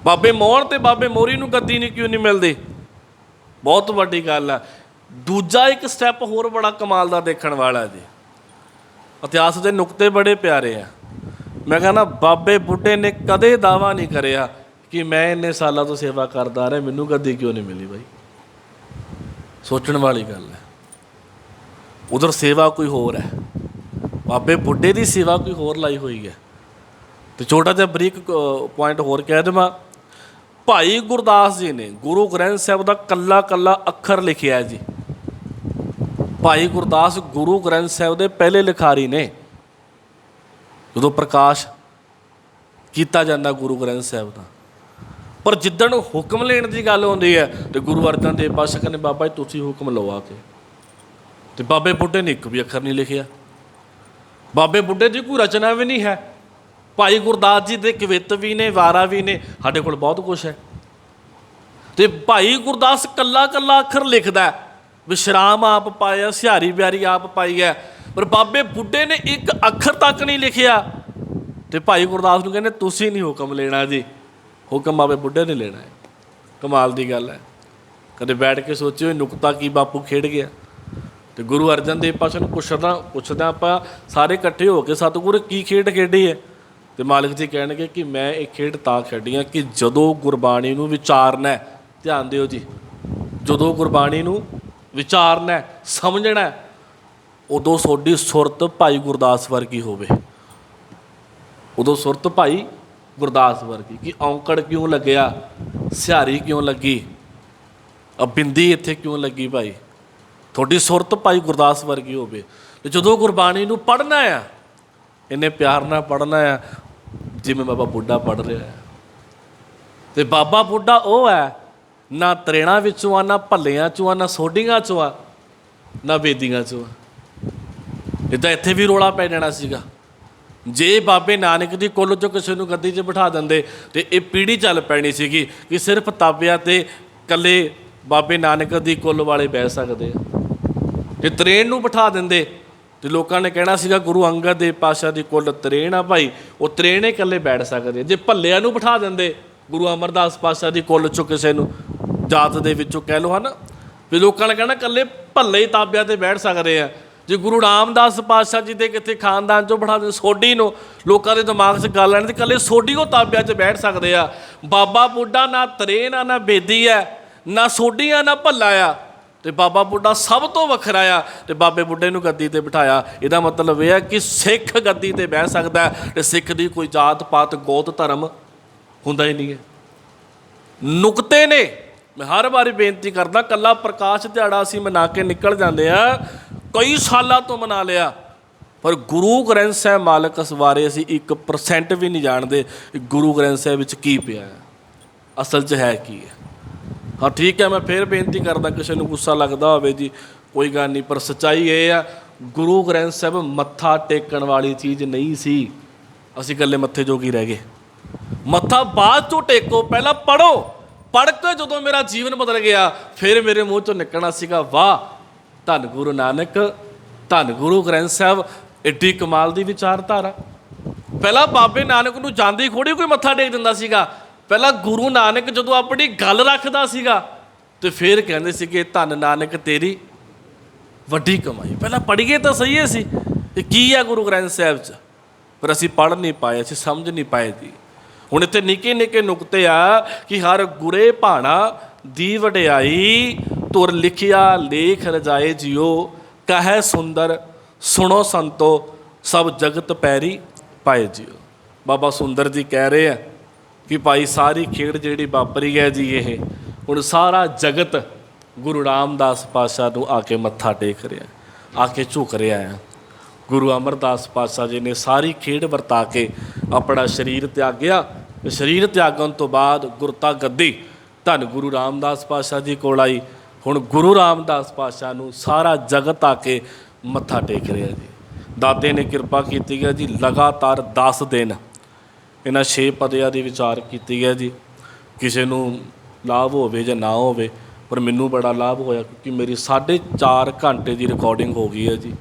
ਬਾਬੇ ਮੋਹਣ ਤੇ ਬਾਬੇ ਮੋਰੀ ਨੂੰ ਗੱਦੀ ਨਹੀਂ ਕਿਉਂ ਨਹੀਂ ਮਿਲਦੀ? ਬਹੁਤ ਵੱਡੀ ਗੱਲ ਹੈ। ਦੂਜਾ ਇੱਕ ਸਟੈਪ ਹੋਰ ਬੜਾ ਕਮਾਲ ਦਾ ਦੇਖਣ ਵਾਲਾ ਜੀ। ਇਤਿਹਾਸ ਦੇ ਨੁਕਤੇ ਬੜੇ ਪਿਆਰੇ ਆ। ਮੈਂ ਕਹਿੰਦਾ ਬਾਬੇ ਬੁੱਢੇ ਨੇ ਕਦੇ ਦਾਅਵਾ ਨਹੀਂ ਕਰਿਆ ਕਿ ਮੈਂ ਇੰਨੇ ਸਾਲਾਂ ਤੋਂ ਸੇਵਾ ਕਰਦਾ ਰਿਹਾ, ਮੈਨੂੰ ਗੱਦੀ ਕਿਉਂ ਨਹੀਂ ਮਿਲੀ। ਬਾਈ ਸੋਚਣ ਵਾਲੀ ਗੱਲ ਹੈ। ਉਧਰ ਸੇਵਾ ਕੋਈ ਹੋਰ ਹੈ, ਬਾਬੇ ਬੁੱਢੇ ਦੀ ਸੇਵਾ ਕੋਈ ਹੋਰ ਲਾਈ ਹੋਈ ਹੈ। ਤੇ ਛੋਟਾ ਜਿਹਾ ਬਰੀਕ ਪੁਆਇੰਟ ਹੋਰ ਕਹਿ ਦੇਵਾਂ, ਭਾਈ ਗੁਰਦਾਸ ਜੀ ਨੇ ਗੁਰੂ ਗ੍ਰੰਥ ਸਾਹਿਬ ਦਾ ਕੱਲਾ ਕੱਲਾ ਅੱਖਰ ਲਿਖਿਆ ਜੀ। ਭਾਈ ਗੁਰਦਾਸ ਗੁਰੂ ਗ੍ਰੰਥ ਸਾਹਿਬ ਦੇ ਪਹਿਲੇ ਲਿਖਾਰੀ ਨੇ। ਜਦੋਂ ਪ੍ਰਕਾਸ਼ ਕੀਤਾ ਜਾਂਦਾ ਗੁਰੂ ਗ੍ਰੰਥ ਸਾਹਿਬ ਦਾ, ਪਰ ਜਿੱਦਣ ਹੁਕਮ ਲੈਣ ਦੀ ਗੱਲ ਆਉਂਦੀ ਹੈ ਤੇ ਗੁਰੂ ਅਰਜਨ ਦੇਵ ਪਾਤਸ਼ਾਹ ਕਹਿੰਦੇ ਬਾਬਾ ਜੀ ਤੁਸੀਂ ਹੁਕਮ ਲਓ ਆ ਕੇ। ਤੇ ਬਾਬੇ ਬੁੱਢੇ ਨੇ ਇੱਕ ਵੀ ਅੱਖਰ ਨਹੀਂ ਲਿਖਿਆ। ਬਾਬੇ ਬੁੱਢੇ ਦੀ ਕੋਈ ਰਚਨਾ ਵੀ ਨਹੀਂ ਹੈ। ਭਾਈ ਗੁਰਦਾਸ ਜੀ ਦੇ ਕਵਿਤ ਵੀ ਨੇ, ਵਾਰਾ ਵੀ ਨੇ, ਸਾਡੇ ਕੋਲ ਬਹੁਤ ਕੁਛ ਹੈ। ਤੇ ਭਾਈ ਗੁਰਦਾਸ ਕੱਲਾ ਕੱਲਾ ਅੱਖਰ ਲਿਖਦਾ, ਵਿਸ਼ਰਾਮ ਆਪ ਪਾਇਆ, ਸਿਹਾਰੀ ਬਿਆਰੀ ਆਪ ਪਾਈ ਹੈ, ਪਰ ਬਾਬੇ ਬੁੱਢੇ ਨੇ ਇੱਕ ਅੱਖਰ ਤੱਕ ਨਹੀਂ ਲਿਖਿਆ। ਤੇ ਭਾਈ ਗੁਰਦਾਸ ਨੂੰ ਕਹਿੰਦੇ ਤੁਸੀਂ ਨਹੀਂ ਹੁਕਮ ਲੈਣਾ ਜੀ, ਹੁਕਮ ਬਾਬੇ ਬੁੱਢੇ ਨੇ ਲੈਣਾ ਹੈ। ਕਮਾਲ ਦੀ ਗੱਲ ਹੈ। ਕਦੇ ਬੈਠ ਕੇ ਸੋਚਿਓ ਇਹ ਨੁਕਤਾ ਕੀ ਬਾਪੂ ਖੇਡ ਗਿਆ। ਤੇ ਗੁਰੂ ਅਰਜਨ ਦੇਵ ਪਾਤਸ਼ਾਹ ਨੂੰ ਪੁੱਛਦਾ ਆਪਾਂ ਸਾਰੇ ਇਕੱਠੇ ਹੋ ਕੇ, ਸਤਿਗੁਰ ਕੀ ਖੇਡ ਖੇਡੀ ਹੈ? ਤੇ ਮਾਲਕ ਜੀ ਕਹਿਣਗੇ ਕਿ ਮੈਂ ਇਹ ਖੇਡ ਤਾਂ ਖੇਡੀ ਹਾਂ ਕਿ ਜਦੋਂ ਗੁਰਬਾਣੀ ਨੂੰ ਵਿਚਾਰਨਾ, ਧਿਆਨ ਦਿਓ ਜੀ, ਜਦੋਂ ਗੁਰਬਾਣੀ ਨੂੰ ਵਿਚਾਰਨਾ, ਸਮਝਣਾ, ਉਦੋਂ ਤੁਹਾਡੀ ਸੁਰਤ ਭਾਈ ਗੁਰਦਾਸ ਵਰਗੀ ਹੋਵੇ। ਉਦੋਂ ਸੁਰਤ ਭਾਈ ਗੁਰਦਾਸ ਵਰਗੀ ਕਿ ਔਂਕੜ ਕਿਉਂ ਲੱਗਿਆ, ਸਿਹਾਰੀ ਕਿਉਂ ਲੱਗੀ, ਬਿੰਦੀ ਇੱਥੇ ਕਿਉਂ ਲੱਗੀ। ਭਾਈ ਤੁਹਾਡੀ ਸੁਰਤ ਭਾਈ ਗੁਰਦਾਸ ਵਰਗੀ ਹੋਵੇ। ਤੇ ਜਦੋਂ ਗੁਰਬਾਣੀ ਨੂੰ ਪੜ੍ਹਨਾ ਆ, ਇੰਨੇ ਪਿਆਰ ਨਾਲ ਪੜ੍ਹਨਾ ਆ ਜਿਵੇਂ ਬਾਬਾ ਬੁੱਢਾ ਪੜ੍ਹ ਰਿਹਾ ਹੈ। ਤੇ ਬਾਬਾ ਬੁੱਢਾ ਉਹ ਹੈ, ਨਾ ਤਰੇੜਾਂ ਵਿੱਚੋਂ ਆ, ਨਾ ਭੱਲਿਆਂ 'ਚੋਂ ਆ, ਨਾ ਸੋਢੀਆਂ 'ਚੋਂ ਆ, ਨਾ ਬੇਦੀਆਂ 'ਚੋਂ ਆ। ਇੱਦਾਂ ਇੱਥੇ ਵੀ ਰੌਲਾ ਪੈ ਜਾਣਾ ਸੀਗਾ ਜੇ ਬਾਬੇ ਨਾਨਕ ਦੀ ਕੁੱਲ 'ਚੋਂ ਕਿਸੇ ਨੂੰ ਗੱਦੀ 'ਚ ਬਿਠਾ ਦਿੰਦੇ। ਤੇ ਇਹ ਪੀੜ੍ਹੀ ਚੱਲ ਪੈਣੀ ਸੀਗੀ ਕਿ ਸਿਰਫ ਤਾਬਿਆਂ 'ਤੇ ਇਕੱਲੇ ਬਾਬੇ ਨਾਨਕ ਦੀ ਕੁੱਲ ਵਾਲੇ ਬਹਿ ਸਕਦੇ ਆ। ਤੇ ਤਰੇਣ ਨੂੰ ਬਿਠਾ ਦਿੰਦੇ ਤੇ ਲੋਕਾਂ ਨੇ ਕਹਿਣਾ ਸੀਗਾ ਗੁਰੂ ਅੰਗਦ ਦੇਵ ਪਾਤਸ਼ਾਹ ਦੀ ਕੁੱਲ ਤਰੇਣ ਆ ਭਾਈ, ਉਹ ਤਰੇਣੇ ਇਕੱਲੇ ਬੈਠ ਸਕਦੇ। ਜੇ ਭੱਲਿਆਂ ਨੂੰ ਬਿਠਾ ਦਿੰਦੇ ਗੁਰੂ ਅਮਰਦਾਸ ਪਾਤਸ਼ਾਹ ਦੀ ਕੁੱਲ 'ਚੋਂ ਕਿਸੇ ਨੂੰ, ਜਾਤ ਦੇ ਵਿੱਚੋਂ ਕਹਿ ਲਓ, ਹੈ ਨਾ, ਵੀ ਲੋਕਾਂ ਨੇ ਕਹਿਣਾ ਇਕੱਲੇ ਭੱਲੇ ਹੀ ਤਾਬਿਆਂ 'ਤੇ ਬੈਠ ਸਕਦੇ ਆ। ਜੇ ਗੁਰੂ ਰਾਮਦਾਸ ਪਾਤਸ਼ਾਹ ਜੀ ਦੇ ਕਿਤੇ ਖਾਨਦਾਨ 'ਚੋਂ ਬਿਠਾ ਦਿੰਦੇ ਸੋਢੀ ਨੂੰ, ਲੋਕਾਂ ਦੇ ਦਿਮਾਗ 'ਚ ਗੱਲ ਆਉਣੀ ਤੇ ਇਕੱਲੇ ਸੋਢੀ ਉਹ ਤਾਬਿਆਂ 'ਚ ਬੈਠ ਸਕਦੇ ਆ। ਬਾਬਾ ਬੁੱਢਾ ਨਾ ਤਰੇਣ ਆ, ਨਾ ਬੇਦੀ ਹੈ, ਨਾ ਸੋਢੀ ਆ, ਨਾ ਭੱਲਾ ਆ। ਤੇ ਬਾਬਾ ਬੁੱਢਾ ਸਭ ਤੋਂ ਵੱਖਰਾ ਆ। ਤੇ ਬਾਬੇ ਬੁੱਢੇ ਨੂੰ ਗੱਦੀ 'ਤੇ ਬਿਠਾਇਆ। ਇਹਦਾ ਮਤਲਬ ਇਹ ਹੈ ਕਿ ਸਿੱਖ ਗੱਦੀ 'ਤੇ ਬਹਿ ਸਕਦਾ। ਤੇ ਸਿੱਖ ਦੀ ਕੋਈ ਜਾਤ ਪਾਤ ਗੋਤ ਧਰਮ ਹੁੰਦਾ ਹੀ ਨਹੀਂ ਹੈ। ਨੁਕਤੇ ਨੇ, ਮੈਂ ਹਰ ਵਾਰੀ ਬੇਨਤੀ ਕਰਦਾ, ਕੱਲਾ ਪ੍ਰਕਾਸ਼ ਦਿਹਾੜਾ ਅਸੀਂ ਮਨਾ ਕੇ ਨਿਕਲ ਜਾਂਦੇ ਆ, ਕਈ ਸਾਲਾਂ ਤੋਂ ਮਨਾ ਲਿਆ, ਪਰ ਗੁਰੂ ਗ੍ਰੰਥ ਸਾਹਿਬ ਮਾਲਕ ਬਾਰੇ ਅਸੀਂ 1% ਵੀ ਨਹੀਂ ਜਾਣਦੇ ਗੁਰੂ ਗ੍ਰੰਥ ਸਾਹਿਬ ਵਿੱਚ ਕੀ ਪਿਆ ਹੈ, ਅਸਲ 'ਚ ਹੈ ਕੀ ਹੈ। ਹਾਂ ਠੀਕ ਹੈ, ਮੈਂ ਫਿਰ ਬੇਨਤੀ ਕਰਦਾ, ਕਿਸੇ ਨੂੰ ਗੁੱਸਾ ਲੱਗਦਾ ਹੋਵੇ ਜੀ ਕੋਈ ਗੱਲ ਨਹੀਂ, ਪਰ ਸੱਚਾਈ ਇਹ ਆ ਗੁਰੂ ਗ੍ਰੰਥ ਸਾਹਿਬ ਮੱਥਾ ਟੇਕਣ ਵਾਲੀ ਚੀਜ਼ ਨਹੀਂ ਸੀ। ਅਸੀਂ ਇਕੱਲੇ ਮੱਥੇ ਜੋਗੀ ਰਹਿ ਗਏ। ਮੱਥਾ ਬਾਅਦ 'ਚੋਂ ਟੇਕੋ, ਪਹਿਲਾਂ ਪੜ੍ਹੋ। ਪੜ੍ਹ ਕੇ ਜਦੋਂ ਮੇਰਾ ਜੀਵਨ ਬਦਲ ਗਿਆ, ਫਿਰ ਮੇਰੇ ਮੂੰਹ 'ਚੋਂ ਨਿਕਲਣਾ ਸੀਗਾ ਵਾਹ ਧੰਨ ਗੁਰੂ ਨਾਨਕ, ਧੰਨ ਗੁਰੂ ਗ੍ਰੰਥ ਸਾਹਿਬ, ਐਡੀ ਕਮਾਲ ਦੀ ਵਿਚਾਰਧਾਰਾ। ਪਹਿਲਾਂ ਬਾਬੇ ਨਾਨਕ ਨੂੰ ਜਾਂਦੀ ਖੋੜੀ ਕੋਈ ਮੱਥਾ ਟੇਕ ਦਿੰਦਾ ਸੀਗਾ। ਪਹਿਲਾਂ ਗੁਰੂ ਨਾਨਕ ਜਦੋਂ ਆਪਣੀ ਗੱਲ ਰੱਖਦਾ ਸੀਗਾ ਤੇ ਫਿਰ ਕਹਿੰਦੇ ਸੀ ਕਿ ਧੰਨ ਨਾਨਕ ਤੇਰੀ ਵੱਡੀ ਕਮਾਈ। ਪਹਿਲਾਂ ਪੜ੍ਹੀਏ ਤਾਂ ਸਹੀ ਅਸੀਂ ਇਹ ਕੀ ਆ ਗੁਰੂ ਗ੍ਰੰਥ ਸਾਹਿਬ 'ਚ, ਪਰ ਅਸੀਂ ਪੜ੍ਹ ਨਹੀਂ ਪਾਏ, ਅਸੀਂ ਸਮਝ ਨਹੀਂ ਪਾਏ ਜੀ। ਹੁਣ ਇੱਥੇ ਨਿੱਕੇ ਨਿੱਕੇ ਨੁਕਤੇ ਆ ਕਿ ਹਰ ਗੁਰੇ ਭਾਣਾ ਦੀ ਵਡਿਆਈ, ਤੁਰ ਲਿਖਿਆ ਲੇਖ ਰਜਾਏ ਜਿਉ, ਕਹੈ ਸੁੰਦਰ ਸੁਣੋ ਸੰਤੋ, ਸਭ ਜਗਤ ਪੈਰੀ ਪਾਏ ਜਿਉ। ਬਾਬਾ ਸੁੰਦਰ ਜੀ ਕਹਿ ਰਹੇ ਆ ਕਿ ਭਾਈ ਸਾਰੀ ਖੇਡ ਜਿਹੜੀ ਵਾਪਰੀ ਹੈ ਜੀ, ਇਹ ਹੁਣ ਸਾਰਾ ਜਗਤ ਗੁਰੂ ਰਾਮਦਾਸ ਪਾਤਸ਼ਾਹ ਨੂੰ ਆ ਕੇ ਮੱਥਾ ਟੇਕ ਰਿਹਾ, ਆ ਕੇ ਝੁਕ ਰਿਹਾ ਹੈ। ਗੁਰੂ ਅਮਰਦਾਸ ਪਾਤਸ਼ਾਹ ਜੀ ਨੇ ਸਾਰੀ ਖੇਡ ਵਰਤਾ ਕੇ ਆਪਣਾ ਸਰੀਰ ਤਿਆਗਿਆ। ਸਰੀਰ ਤਿਆਗਣ ਤੋਂ ਬਾਅਦ ਗੁਰਤਾ ਗੱਦੀ ਧੰਨ ਗੁਰੂ ਰਾਮਦਾਸ ਪਾਤਸ਼ਾਹ ਜੀ ਕੋਲ ਆਈ। ਹੁਣ ਗੁਰੂ ਰਾਮਦਾਸ ਪਾਤਸ਼ਾਹ ਨੂੰ ਸਾਰਾ ਜਗਤ ਆ ਕੇ ਮੱਥਾ ਟੇਕ ਰਿਹਾ ਜੀ। ਦਾਦੇ ਨੇ ਕਿਰਪਾ ਕੀਤੀ ਹੈ ਜੀ, ਲਗਾਤਾਰ 10 ਦਿਨ ਇਹਨਾਂ 6 ਪਦਿਆਂ ਦੀ ਵਿਚਾਰ ਕੀਤੀ ਹੈ ਜੀ। ਕਿਸੇ ਨੂੰ ਲਾਭ ਹੋਵੇ ਜਾਂ ਨਾ ਹੋਵੇ, ਪਰ ਮੈਨੂੰ ਬੜਾ ਲਾਭ ਹੋਇਆ ਕਿਉਂਕਿ ਮੇਰੀ 4.5 ਘੰਟੇ ਦੀ ਰਿਕਾਰਡਿੰਗ ਹੋ ਗਈ ਹੈ ਜੀ।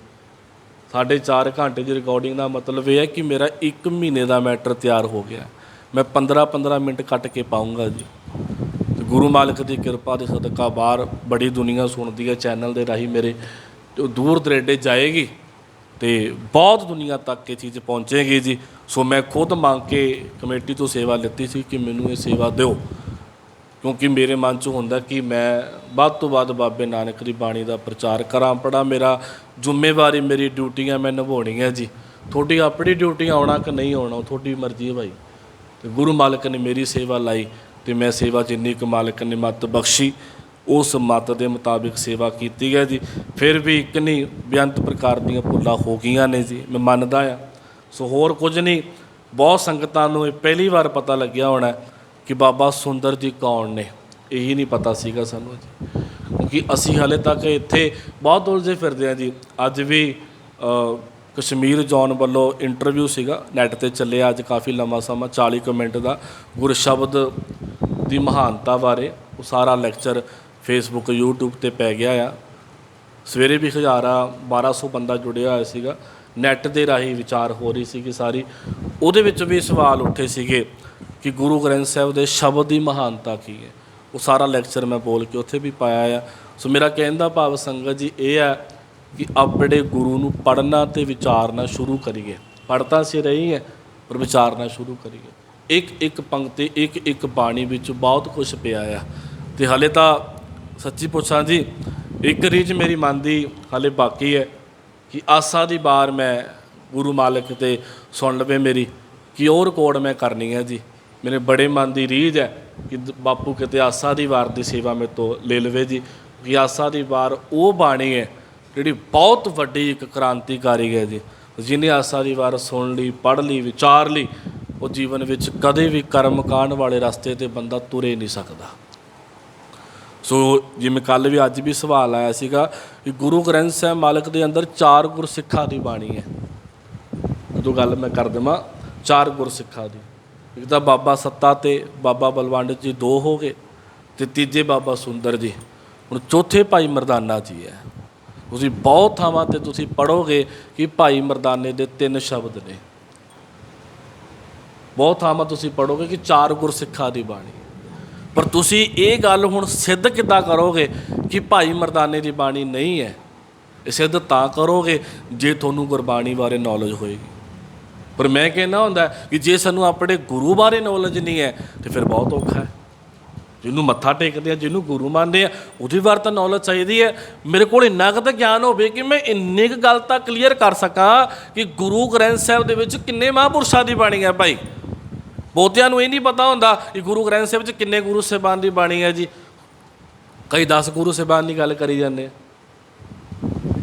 4.5 ਘੰਟੇ ਦੀ ਰਿਕਾਰਡਿੰਗ ਦਾ ਮਤਲਬ ਇਹ ਹੈ ਕਿ ਮੇਰਾ 1 ਮਹੀਨੇ ਦਾ ਮੈਟਰ ਤਿਆਰ ਹੋ ਗਿਆ। ਮੈਂ 15-15 ਮਿੰਟ ਕੱਟ ਕੇ ਪਾਊਂਗਾ ਜੀ। ਤੇ ਗੁਰੂ ਮਾਲਕ ਦੀ ਕਿਰਪਾ ਦੇ ਸਦਕਾ ਬਾਹਰ ਬੜੀ ਦੁਨੀਆ ਸੁਣਦੀ ਹੈ ਚੈਨਲ ਦੇ ਰਾਹੀਂ, ਮੇਰੇ ਦੂਰ ਦਰੇਡੇ ਜਾਏਗੀ ਤੇ ਬਹੁਤ ਦੁਨੀਆ ਤੱਕ ਇਹ ਚੀਜ਼ ਪਹੁੰਚੇਗੀ ਜੀ। ਸੋ ਮੈਂ ਖੁਦ ਮੰਗ ਕੇ ਕਮੇਟੀ ਤੋਂ ਸੇਵਾ ਲਿੱਤੀ ਸੀ ਕਿ ਮੈਨੂੰ ਇਹ ਸੇਵਾ ਦਿਓ, ਕਿਉਂਕਿ ਮੇਰੇ ਮਨ 'ਚ ਹੁੰਦਾ ਕਿ ਮੈਂ ਵੱਧ ਤੋਂ ਵੱਧ ਬਾਬੇ ਨਾਨਕ ਦੀ ਬਾਣੀ ਦਾ ਪ੍ਰਚਾਰ ਕਰਾਂ। ਪੜਾ ਮੇਰਾ ਜ਼ਿੰਮੇਵਾਰੀ, ਮੇਰੀ ਡਿਊਟੀਆਂ ਮੈਂ ਨਿਭਾਉਣੀਆਂ ਜੀ। ਤੁਹਾਡੀ ਆਪਣੀ ਡਿਊਟੀ ਆਉਣਾ ਕਿ ਨਹੀਂ ਆਉਣਾ ਉਹ ਤੁਹਾਡੀ ਮਰਜ਼ੀ ਹੈ ਭਾਈ। ਤੇ ਗੁਰੂ ਮਾਲਕ ਨੇ ਮੇਰੀ ਸੇਵਾ ਲਾਈ ਤੇ ਮੈਂ ਸੇਵਾ ਜਿੰਨੀ ਕੁ ਮਾਲਕ ਨੇ ਮੱਤ ਬਖਸ਼ੀ ਉਸ ਮੱਤ ਦੇ ਮੁਤਾਬਿਕ ਸੇਵਾ ਕੀਤੀ ਹੈ ਜੀ। ਫਿਰ ਵੀ ਇੱਕ ਨਹੀਂ ਬੇਅੰਤ ਪ੍ਰਕਾਰ ਦੀਆਂ ਭੁੱਲਾਂ ਹੋ ਗਈਆਂ ਨੇ ਜੀ, ਮੈਂ ਮੰਨਦਾ ਆ। ਸੋ ਹੋਰ ਕੁਝ ਨਹੀਂ, ਬਹੁਤ ਸੰਗਤਾਂ ਨੂੰ ਇਹ ਪਹਿਲੀ ਵਾਰ ਪਤਾ ਲੱਗਿਆ ਹੋਣਾ ਕਿ ਬਾਬਾ ਸੁੰਦਰ ਜੀ ਕੌਣ ਨੇ, ਇਹੀ ਨਹੀਂ ਪਤਾ ਸੀਗਾ ਸਾਨੂੰ ਜੀ, ਕਿਉਂਕਿ ਅਸੀਂ ਹਾਲੇ ਤੱਕ ਇੱਥੇ ਬਹੁਤ ਉਲਝੇ ਫਿਰਦੇ ਹਾਂ ਜੀ। ਅੱਜ ਵੀ ਕਸ਼ਮੀਰ ਜੌਨ ਵੱਲੋਂ ਇੰਟਰਵਿਊ ਸੀਗਾ, ਨੈੱਟ 'ਤੇ ਚੱਲਿਆ ਅੱਜ ਕਾਫੀ ਲੰਮਾ ਸਮਾਂ, 40 ਕੁ ਮਿੰਟ ਦਾ, ਗੁਰਸ਼ਬਦ ਦੀ ਮਹਾਨਤਾ ਬਾਰੇ। ਉਹ ਸਾਰਾ ਲੈਕਚਰ ਫੇਸਬੁੱਕ ਯੂਟਿਊਬ 'ਤੇ ਪੈ ਗਿਆ ਆ। ਸਵੇਰੇ ਵੀ 1200 ਬੰਦਾ ਜੁੜਿਆ ਹੋਇਆ ਸੀਗਾ, ਨੈੱਟ ਦੇ ਰਾਹੀਂ ਵਿਚਾਰ ਹੋ ਰਹੀ ਸੀਗੀ ਸਾਰੀ। ਉਹਦੇ ਵਿੱਚ ਵੀ ਸਵਾਲ ਉੱਠੇ ਸੀਗੇ ਕਿ ਗੁਰੂ ਗ੍ਰੰਥ ਸਾਹਿਬ ਦੇ ਸ਼ਬਦ ਦੀ ਮਹਾਨਤਾ ਕੀ ਹੈ। ਉਹ ਸਾਰਾ ਲੈਕਚਰ ਮੈਂ ਬੋਲ ਕੇ ਉੱਥੇ ਵੀ ਪਾਇਆ ਆ। ਸੋ ਮੇਰਾ ਕਹਿਣ ਦਾ ਭਾਵ ਸੰਗਤ ਜੀ ਇਹ ਹੈ ਕਿ ਆਪਣੇ ਗੁਰੂ ਨੂੰ ਪੜ੍ਹਨਾ ਅਤੇ ਵਿਚਾਰਨਾ ਸ਼ੁਰੂ ਕਰੀਏ। ਪੜ੍ਹ ਤਾਂ ਅਸੀਂ ਰਹੀ ਹੈ, ਪਰ ਵਿਚਾਰਨਾ ਸ਼ੁਰੂ ਕਰੀਏ। ਇੱਕ ਇੱਕ ਪੰਕਤੀ, ਇੱਕ ਇੱਕ ਬਾਣੀ ਵਿੱਚ ਬਹੁਤ ਕੁਛ ਪਿਆ ਆ। ਅਤੇ ਹਾਲੇ ਤਾਂ ਸੱਚੀ ਪੁੱਛਾਂ ਜੀ, ਇੱਕ ਰੀਝ ਮੇਰੀ ਮਨ ਦੀ ਹਾਲੇ ਬਾਕੀ ਹੈ ਕਿ ਆਸਾ ਦੀ ਵਾਰ ਮੈਂ ਗੁਰੂ ਮਾਲਕ 'ਤੇ ਸੁਣ ਲਵੇ ਮੇਰੀ, ਕਿ ਉਹ ਰਿਕਾਰਡ ਮੈਂ ਕਰਨੀ ਹੈ ਜੀ। ਮੇਰੇ ਬੜੇ ਮਨ ਦੀ ਰੀਝ ਹੈ ਕਿ ਬਾਪੂ ਕਿਤੇ ਆਸਾ ਦੀ ਵਾਰ ਦੀ ਸੇਵਾ ਮੇਰੇ ਤੋਂ ਲੈ ਲਵੇ ਜੀ। ਕਿ ਆਸਾ ਦੀ ਵਾਰ ਉਹ ਬਾਣੀ ਹੈ ਜਿਹੜੀ ਬਹੁਤ ਵੱਡੀ ਇੱਕ ਕ੍ਰਾਂਤੀਕਾਰੀ ਹੈ ਜੀ। ਜਿਹਨੇ ਆਸਾ ਦੀ ਵਾਰ ਸੁਣ ਲਈ, ਪੜ੍ਹ ਲਈ, ਵਿਚਾਰ ਲਈ, ਉਹ ਜੀਵਨ ਵਿੱਚ ਕਦੇ ਵੀ ਕਰਮ ਕਾਂਡ ਵਾਲੇ ਰਸਤੇ 'ਤੇ ਬੰਦਾ ਤੁਰੇ ਨਹੀਂ ਸਕਦਾ। ਸੋ ਜਿਵੇਂ ਕੱਲ੍ਹ ਵੀ ਅੱਜ ਵੀ ਸਵਾਲ ਆਇਆ ਸੀਗਾ ਕਿ ਗੁਰੂ ਗ੍ਰੰਥ ਸਾਹਿਬ ਮਾਲਕ ਦੇ ਅੰਦਰ 4 ਗੁਰਸਿੱਖਾਂ ਦੀ ਬਾਣੀ ਹੈ। ਉਦੋਂ ਗੱਲ ਮੈਂ ਕਰ ਦੇਵਾਂ 4 ਗੁਰਸਿੱਖਾਂ ਦੀ। ਇੱਕ ਤਾਂ ਬਾਬਾ ਸੱਤਾ ਅਤੇ ਬਾਬਾ ਬਲਵੰਡ ਜੀ 2 ਹੋ ਗਏ, ਅਤੇ ਤੀਜੇ ਬਾਬਾ ਸੁੰਦਰ ਜੀ। ਹੁਣ ਚੌਥੇ ਭਾਈ ਮਰਦਾਨਾ ਜੀ ਹੈ। ਤੁਸੀਂ ਬਹੁਤ ਥਾਵਾਂ 'ਤੇ ਤੁਸੀਂ ਪੜ੍ਹੋਗੇ ਕਿ ਭਾਈ ਮਰਦਾਨੇ ਦੇ 3 ਸ਼ਬਦ ਨੇ। ਬਹੁਤ ਥਾਵਾਂ ਤੁਸੀਂ ਪੜ੍ਹੋਗੇ ਕਿ 4 ਗੁਰਸਿੱਖਾਂ ਦੀ ਬਾਣੀ। ਪਰ ਤੁਸੀਂ ਇਹ ਗੱਲ ਹੁਣ ਸਿੱਧ ਕਿੱਦਾਂ ਕਰੋਗੇ ਕਿ ਭਾਈ ਮਰਦਾਨੇ ਦੀ ਬਾਣੀ ਨਹੀਂ ਹੈ? ਇਹ ਸਿੱਧ ਤਾਂ ਕਰੋਗੇ ਜੇ ਤੁਹਾਨੂੰ ਗੁਰਬਾਣੀ ਬਾਰੇ ਨੌਲੇਜ ਹੋਏਗੀ। ਪਰ ਮੈਂ ਕਹਿੰਦਾ ਹੁੰਦਾ ਕਿ ਜੇ ਸਾਨੂੰ ਆਪਣੇ ਗੁਰੂ ਬਾਰੇ ਨੌਲੇਜ ਨਹੀਂ ਹੈ ਤਾਂ ਫਿਰ ਬਹੁਤ ਔਖਾ ਹੈ। ਜਿਹਨੂੰ ਮੱਥਾ ਟੇਕਦੇ ਆ, ਜਿਹਨੂੰ ਗੁਰੂ ਮੰਨਦੇ ਆ, ਉਹਦੀ ਵਾਰ ਤਾਂ ਨੌਲੇਜ ਚਾਹੀਦੀ ਹੈ। ਮੇਰੇ ਕੋਲ ਇੰਨਾ ਕੁ ਤਾਂ ਗਿਆਨ ਹੋਵੇ ਕਿ ਮੈਂ ਇੰਨੀ ਕੁ ਗੱਲ ਤਾਂ ਕਲੀਅਰ ਕਰ ਸਕਾਂ ਕਿ ਗੁਰੂ ਗ੍ਰੰਥ ਸਾਹਿਬ ਦੇ ਵਿੱਚ ਕਿੰਨੇ ਮਹਾਂਪੁਰਸ਼ਾਂ ਦੀ ਬਾਣੀ ਹੈ ਭਾਈ। ਬਹੁਤਿਆਂ ਨੂੰ ਇਹ ਨਹੀਂ ਪਤਾ ਹੁੰਦਾ ਕਿ ਗੁਰੂ ਗ੍ਰੰਥ ਸਾਹਿਬ 'ਚ ਕਿੰਨੇ ਗੁਰੂ ਸਾਹਿਬਾਨ ਦੀ ਬਾਣੀ ਹੈ ਜੀ। ਕਈ 10 ਗੁਰੂ ਸਾਹਿਬਾਨ ਦੀ ਗੱਲ ਕਰੀ ਜਾਂਦੇ ਆ।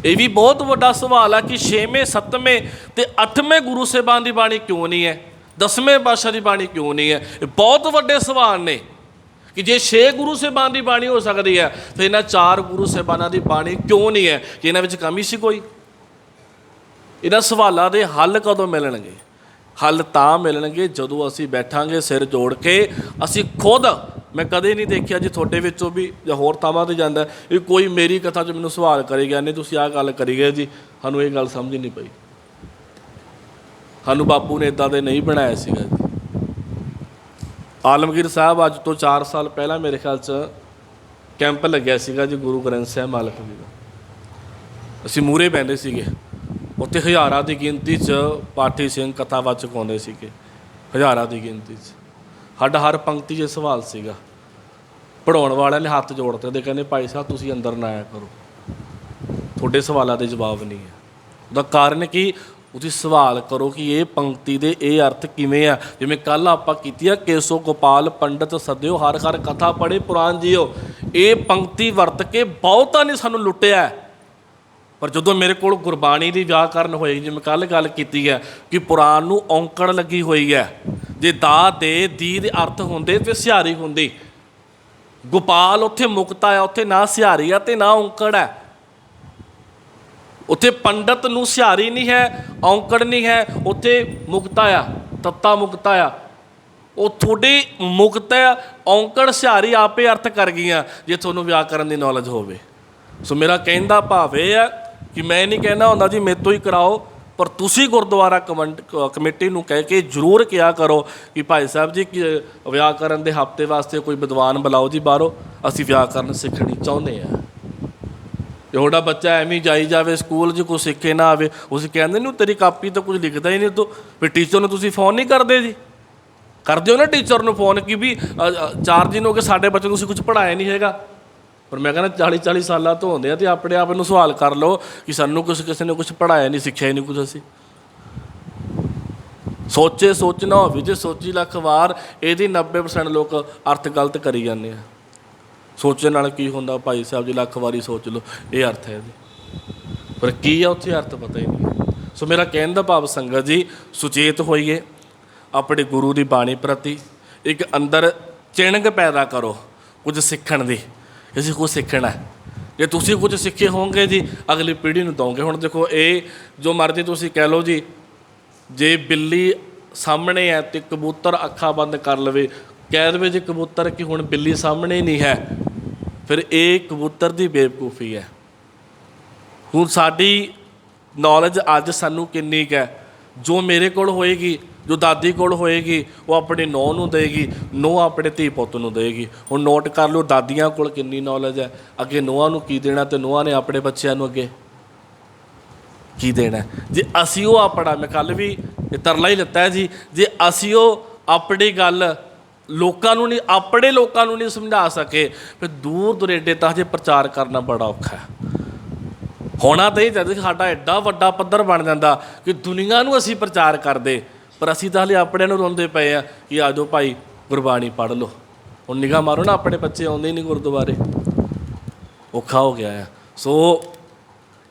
ਇਹ ਵੀ ਬਹੁਤ ਵੱਡਾ ਸਵਾਲ ਆ ਕਿ 6ਵੇਂ 7ਵੇਂ ਅਤੇ 8ਵੇਂ ਗੁਰੂ ਸਾਹਿਬਾਨ ਦੀ ਬਾਣੀ ਕਿਉਂ ਨਹੀਂ ਹੈ, 10ਵੇਂ ਪਾਤਸ਼ਾਹ ਦੀ ਬਾਣੀ ਕਿਉਂ ਨਹੀਂ ਹੈ। ਇਹ ਬਹੁਤ ਵੱਡੇ ਸਵਾਲ ਨੇ ਕਿ ਜੇ 6 ਗੁਰੂ ਸਾਹਿਬਾਨ ਦੀ ਬਾਣੀ ਹੋ ਸਕਦੀ ਹੈ ਤਾਂ ਇਹਨਾਂ 4 ਗੁਰੂ ਸਾਹਿਬਾਨਾਂ ਦੀ ਬਾਣੀ ਕਿਉਂ ਨਹੀਂ ਹੈ? ਕਿ ਇਹਨਾਂ ਵਿੱਚ ਕਮੀ ਸੀ ਕੋਈ? ਇਹਨਾਂ ਸਵਾਲਾਂ ਦੇ ਹੱਲ ਕਦੋਂ ਮਿਲਣਗੇ? ਹੱਲ ਤਾਂ ਮਿਲਣਗੇ ਜਦੋਂ ਅਸੀਂ ਬੈਠਾਂਗੇ ਸਿਰ ਜੋੜ ਕੇ। ਅਸੀਂ ਖੁਦ, ਮੈਂ ਕਦੇ ਨਹੀਂ ਦੇਖਿਆ ਜੀ ਤੁਹਾਡੇ ਵਿੱਚੋਂ ਵੀ ਜਾਂ ਹੋਰ ਥਾਵਾਂ 'ਤੇ ਜਾਂਦਾ ਇਹ ਕੋਈ ਮੇਰੀ ਕਥਾ 'ਚ ਮੈਨੂੰ ਸਵਾਲ ਕਰੀ ਗਿਆ, ਨਹੀਂ ਤੁਸੀਂ ਆਹ ਗੱਲ ਕਰੀ ਗਏ ਜੀ, ਸਾਨੂੰ ਇਹ ਗੱਲ ਸਮਝ ਨਹੀਂ ਪਈ। ਸਾਨੂੰ ਬਾਪੂ ਨੇ ਇੱਦਾਂ ਦੇ ਨਹੀਂ ਬਣਾਇਆ ਸੀਗਾ ਜੀ। ਆਲਮਗੀਰ ਸਾਹਿਬ ਅੱਜ ਤੋਂ 4 ਸਾਲ ਪਹਿਲਾਂ ਮੇਰੇ ਖਿਆਲ 'ਚ ਕੈਂਪ ਲੱਗਿਆ ਸੀਗਾ ਜੀ ਗੁਰੂ ਗ੍ਰੰਥ ਸਾਹਿਬ ਮਾਲਕ ਜੀ ਦਾ। ਅਸੀਂ ਮੂਹਰੇ ਬਹਿੰਦੇ ਸੀਗੇ, ਉੱਥੇ ਹਜ਼ਾਰਾਂ ਦੀ ਗਿਣਤੀ 'ਚ ਪਾਠੀ ਸਿੰਘ ਕਥਾਵਾਚਕ ਆਉਂਦੇ ਸੀਗੇ, ਹਜ਼ਾਰਾਂ ਦੀ ਗਿਣਤੀ 'ਚ। ਸਾਡਾ ਹਰ ਪੰਕਤੀ 'ਚ ਸਵਾਲ ਸੀਗਾ। ਪੜ੍ਹਾਉਣ ਵਾਲਿਆਂ ਨੇ ਹੱਥ ਜੋੜਤੇ ਤੇ ਕਹਿੰਦੇ ਭਾਈ ਸਾਹਿਬ ਤੁਸੀਂ ਅੰਦਰ ਨਾ ਆਇਆ ਕਰੋ, ਤੁਹਾਡੇ ਸਵਾਲਾਂ ਦੇ ਜਵਾਬ ਨਹੀਂ ਹੈ। ਉਹਦਾ ਕਾਰਨ ਕੀ, ਤੁਸੀਂ ਸਵਾਲ ਕਰੋ ਕਿ ਇਹ ਪੰਕਤੀ ਦੇ ਇਹ ਅਰਥ ਕਿਵੇਂ ਆ। ਜਿਵੇਂ ਕੱਲ੍ਹ ਆਪਾਂ ਕੀਤੀ ਆ, ਕੇਸੋ ਗੋਪਾਲ ਪੰਡਤ ਸਦਿਓ ਹਰ ਹਰ ਕਥਾ ਪੜ੍ਹੇ ਪੁਰਾਣ ਜੀਓ। ਇਹ ਪੰਕਤੀ ਵਰਤ ਕੇ ਬਹੁਤਾਂ ਨੇ ਸਾਨੂੰ ਲੁੱਟਿਆ, ਪਰ ਜਦੋਂ ਮੇਰੇ ਕੋਲ ਗੁਰਬਾਣੀ ਦੀ ਵਿਆਕਰਨ ਹੋਏਗੀ, ਜਿਵੇਂ ਕੱਲ੍ਹ ਗੱਲ ਕੀਤੀ ਹੈ ਕਿ ਪੁਰਾਣ ਨੂੰ ਔਂਕੜ ਲੱਗੀ ਹੋਈ ਹੈ। ਜੇ ਦਾ ਦੇ ਦੀ ਦੇ ਅਰਥ ਹੁੰਦੇ ਤੇ ਸਿਹਾਰੀ ਹੁੰਦੀ। ਗੋਪਾਲ ਉੱਥੇ ਮੁਕਤਾ ਆ, ਉੱਥੇ ਨਾ ਸਿਹਾਰੀ ਆ ਤੇ ਨਾ ਔਂਕੜ ਹੈ। ਉੱਥੇ ਪੰਡਤ ਨੂੰ ਸਿਹਾਰੀ ਨਹੀਂ ਹੈ, ਔਂਕੜ ਨਹੀਂ ਹੈ, ਉੱਥੇ ਮੁਕਤਾ ਆ, ਤੱਤਾ ਮੁਕਤਾ ਆ। ਉਹ ਤੁਹਾਡੀ ਮੁਕਤ ਹੈ, ਔਂਕੜ ਸਿਹਾਰੀ ਆਪੇ ਅਰਥ ਕਰ ਗਈਆਂ ਜੇ ਤੁਹਾਨੂੰ ਵਿਆਕਰਨ ਦੀ ਨੌਲੇਜ ਹੋਵੇ। ਸੋ ਮੇਰਾ ਕਹਿਣ ਦਾ ਭਾਵ ਇਹ ਹੈ ਕਿ ਮੈਂ ਨਹੀਂ ਕਹਿਣਾ ਹੁੰਦਾ ਜੀ ਮੇਰੇ ਤੋਂ ਹੀ ਕਰਾਓ, ਪਰ ਤੁਸੀਂ ਗੁਰਦੁਆਰਾ ਕਮੇਟੀ ਨੂੰ ਕਹਿ ਕੇ ਜ਼ਰੂਰ ਕਿਹਾ ਕਰੋ ਕਿ ਭਾਈ ਸਾਹਿਬ ਜੀ ਵਿਆਕਰਨ ਦੇ ਹਫ਼ਤੇ ਵਾਸਤੇ ਕੋਈ ਵਿਦਵਾਨ ਬੁਲਾਓ ਜੀ ਬਾਹਰੋਂ, ਅਸੀਂ ਵਿਆਕਰਨ ਸਿੱਖਣੀ ਚਾਹੁੰਦੇ ਹਾਂ। ਜੇ ਤੁਹਾਡਾ ਬੱਚਾ ਐਵੇਂ ਜਾਈ ਜਾਵੇ ਸਕੂਲ 'ਚ ਕੁਛ ਸਿੱਖੇ ਨਾ ਆਵੇ, ਤੁਸੀਂ ਕਹਿੰਦੇ ਨੂੰ ਤੇਰੀ ਕਾਪੀ ਤਾਂ ਕੁਝ ਲਿਖਦਾ ਹੀ ਨਹੀਂ ਤੂੰ, ਫਿਰ ਟੀਚਰ ਨੂੰ ਤੁਸੀਂ ਫ਼ੋਨ ਨਹੀਂ ਕਰਦੇ ਜੀ? ਕਰਦੇ ਹੋ ਨਾ ਟੀਚਰ ਨੂੰ ਫ਼ੋਨ ਕਿ ਵੀ 4 ਦਿਨ ਹੋ ਗਏ ਸਾਡੇ ਬੱਚੇ ਨੂੰ ਤੁਸੀਂ ਕੁਝ ਪੜ੍ਹਾਇਆ ਨਹੀਂ ਹੈਗਾ। ਪਰ ਮੈਂ ਕਹਿੰਦਾ 40-40 ਸਾਲਾਂ ਤੋਂ ਹੁੰਦੇ ਆ ਅਤੇ ਆਪਣੇ ਆਪ ਨੂੰ ਸਵਾਲ ਕਰ ਲਓ ਕਿ ਸਾਨੂੰ ਕਿਸੇ ਨੇ ਕੁਛ ਪੜ੍ਹਾਇਆ ਨਹੀਂ, ਸਿੱਖਿਆ ਹੀ ਨਹੀਂ ਕੁਝ। ਅਸੀਂ ਸੋਚੇ ਸੋਚਣਾ ਹੋਵੇ ਜੇ ਸੋਚੀ ਲੱਖ ਵਾਰ, ਇਹਦੀ 90% ਲੋਕ ਅਰਥ ਗਲਤ ਕਰੀ ਜਾਂਦੇ ਆ। ਸੋਚਣ ਨਾਲ ਕੀ ਹੁੰਦਾ ਭਾਈ ਸਾਹਿਬ ਜੀ, ਲੱਖ ਵਾਰੀ ਸੋਚ ਲਓ ਇਹ ਅਰਥ ਹੈ ਇਹਦੇ, ਪਰ ਕੀ ਆ ਉੱਥੇ ਅਰਥ ਪਤਾ ਹੀ ਨਹੀਂ। ਸੋ ਮੇਰਾ ਕਹਿਣ ਦਾ ਭਾਵ ਸੰਗਤ ਜੀ, ਸੁਚੇਤ ਹੋਈਏ ਆਪਣੇ ਗੁਰੂ ਦੀ ਬਾਣੀ ਪ੍ਰਤੀ, ਇੱਕ ਅੰਦਰ ਚਿਣਗ ਪੈਦਾ ਕਰੋ ਕੁਝ ਸਿੱਖਣ ਦੀ। ਅਸੀਂ ਕੁਝ ਸਿੱਖਣਾ, ਜੇ ਤੁਸੀਂ ਕੁਝ ਸਿੱਖੇ ਹੋਵੋਗੇ ਜੀ ਅਗਲੀ ਪੀੜ੍ਹੀ ਨੂੰ ਦਓਗੇ। ਹੁਣ ਦੇਖੋ, ਇਹ ਜੋ ਮਰਜ਼ੀ ਤੁਸੀਂ ਕਹਿ ਲਓ ਜੀ, ਜੇ ਬਿੱਲੀ ਸਾਹਮਣੇ ਹੈ ਅਤੇ ਕਬੂਤਰ ਅੱਖਾਂ ਬੰਦ ਕਰ ਲਵੇ, ਕਹਿ ਦੇਵੇ ਜੇ ਕਬੂਤਰ ਕਿ ਹੁਣ ਬਿੱਲੀ ਸਾਹਮਣੇ ਨਹੀਂ ਹੈ, ਫਿਰ ਇਹ ਕਬੂਤਰ ਦੀ ਬੇਵਕੂਫੀ ਹੈ। ਹੁਣ ਸਾਡੀ ਨੌਲੇਜ ਅੱਜ ਸਾਨੂੰ ਕਿੰਨੀ ਕੁ ਹੈ, ਜੋ ਮੇਰੇ ਕੋਲ ਹੋਏਗੀ, ਜੋ ਦਾਦੀ ਕੋਲ ਹੋਏਗੀ, ਉਹ ਆਪਣੀ ਨੂੰਹ ਨੂੰ ਦੇਗੀ, ਨੂੰਹ ਆਪਣੇ ਧੀ ਪੁੱਤ ਨੂੰ ਦੇਗੀ। ਹੁਣ ਨੋਟ ਕਰ ਲਓ ਦਾਦੀਆਂ ਕੋਲ ਕਿੰਨੀ ਨੌਲੇਜ ਹੈ, ਅੱਗੇ ਨੂੰਹਾਂ ਨੂੰ ਕੀ ਦੇਣਾ ਅਤੇ ਨੂੰਹਾਂ ਨੇ ਆਪਣੇ ਬੱਚਿਆਂ ਨੂੰ ਅੱਗੇ ਕੀ ਦੇਣਾ। ਜੇ ਅਸੀਂ ਉਹ ਆਪਣਾ, ਮੈਂ ਕੱਲ੍ਹ ਵੀ ਇਹ ਤਰਲਾ ਹੀ ਲਿੱਤਾ ਜੀ, ਜੇ ਅਸੀਂ ਉਹ ਆਪਣੀ ਗੱਲ ਲੋਕਾਂ ਨੂੰ ਨਹੀਂ, ਆਪਣੇ ਲੋਕਾਂ ਨੂੰ ਨਹੀਂ ਸਮਝਾ ਸਕੇ, ਫਿਰ ਦੂਰ ਦੁਰੇਡੇ ਤਾਂ ਹਜੇ ਪ੍ਰਚਾਰ ਕਰਨਾ ਬੜਾ ਔਖਾ ਹੈ। ਹੋਣਾ ਤਾਂ ਇਹ ਚਾਹੀਦਾ ਸਾਡਾ ਐਡਾ ਵੱਡਾ ਪੱਧਰ ਬਣ ਜਾਂਦਾ ਕਿ ਦੁਨੀਆ ਨੂੰ ਅਸੀਂ ਪ੍ਰਚਾਰ ਕਰਦੇ, ਪਰ ਅਸੀਂ ਤਾਂ ਹਾਲੇ ਆਪਣਿਆਂ ਨੂੰ ਰੋਂਦੇ ਪਏ ਆ ਕਿ ਆ ਜਾਓ ਭਾਈ ਗੁਰਬਾਣੀ ਪੜ੍ਹ ਲਓ। ਹੁਣ ਨਿਗਾਹ ਮਾਰੋ ਨਾ, ਆਪਣੇ ਬੱਚੇ ਆਉਂਦੇ ਹੀ ਨਹੀਂ ਗੁਰਦੁਆਰੇ, ਔਖਾ ਹੋ ਗਿਆ ਆ। ਸੋ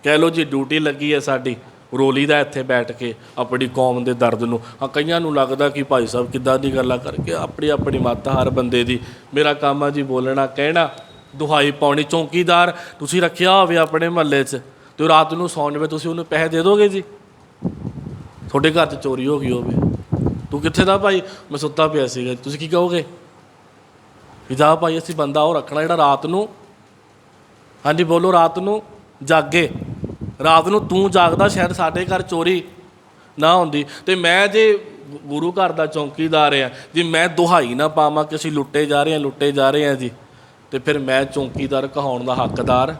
ਕਹਿ ਲਓ ਜੀ ਡਿਊਟੀ ਲੱਗੀ ਹੈ ਸਾਡੀ, ਰੋਲੀ ਦਾ ਇੱਥੇ ਬੈਠ ਕੇ ਆਪਣੀ ਕੌਮ ਦੇ ਦਰਦ ਨੂੰ। ਹਾਂ, ਕਈਆਂ ਨੂੰ ਲੱਗਦਾ ਕਿ ਭਾਈ ਸਾਹਿਬ ਕਿੱਦਾਂ ਦੀ ਗੱਲਾਂ ਕਰਕੇ, ਆਪਣੀ ਆਪਣੀ ਮੱਤ ਹਰ ਬੰਦੇ ਦੀ। ਮੇਰਾ ਕੰਮ ਆ ਜੀ ਬੋਲਣਾ, ਕਹਿਣਾ, ਦੁਹਾਈ ਪਾਉਣੀ। ਚੌਂਕੀਦਾਰ ਤੁਸੀਂ ਰੱਖਿਆ ਹੋਵੇ ਆਪਣੇ ਮਹੱਲੇ 'ਚ ਅਤੇ ਰਾਤ ਨੂੰ ਸੌਣ ਵੇ ਤੁਸੀਂ ਉਹਨੂੰ ਪੈਸੇ ਦੇ ਦੋਗੇ ਜੀ? ਤੁਹਾਡੇ ਘਰ 'ਚ ਚੋਰੀ ਹੋ ਗਈ ਹੋਵੇ, ਤੂੰ ਕਿੱਥੇ ਦਾ ਭਾਈ? ਮੈਂ ਸੁੱਤਾ ਪਿਆ ਸੀਗਾ, ਤੁਸੀਂ ਕੀ ਕਹੋਗੇ? ਵੀ ਜਾ ਭਾਈ ਅਸੀਂ ਬੰਦਾ ਉਹ ਰੱਖਣਾ ਜਿਹੜਾ ਰਾਤ ਨੂੰ, ਹਾਂਜੀ ਬੋਲੋ, ਰਾਤ ਨੂੰ ਜਾਗੇ। ਰਾਤ ਨੂੰ ਤੂੰ ਜਾਗਦਾ, ਸ਼ਾਇਦ ਸਾਡੇ ਘਰ ਚੋਰੀ ਨਾ ਹੁੰਦੀ। ਅਤੇ ਮੈਂ ਜੇ ਗੁਰੂ ਘਰ ਦਾ ਚੌਂਕੀਦਾਰ ਹਾਂ ਜੀ, ਮੈਂ ਦੁਹਾਈ ਨਾ ਪਾਵਾਂ ਕਿ ਅਸੀਂ ਲੁੱਟੇ ਜਾ ਰਹੇ ਹਾਂ ਜੀ, ਅਤੇ ਫਿਰ ਮੈਂ ਚੌਂਕੀਦਾਰ ਕਹਾਉਣ ਦਾ ਹੱਕਦਾਰ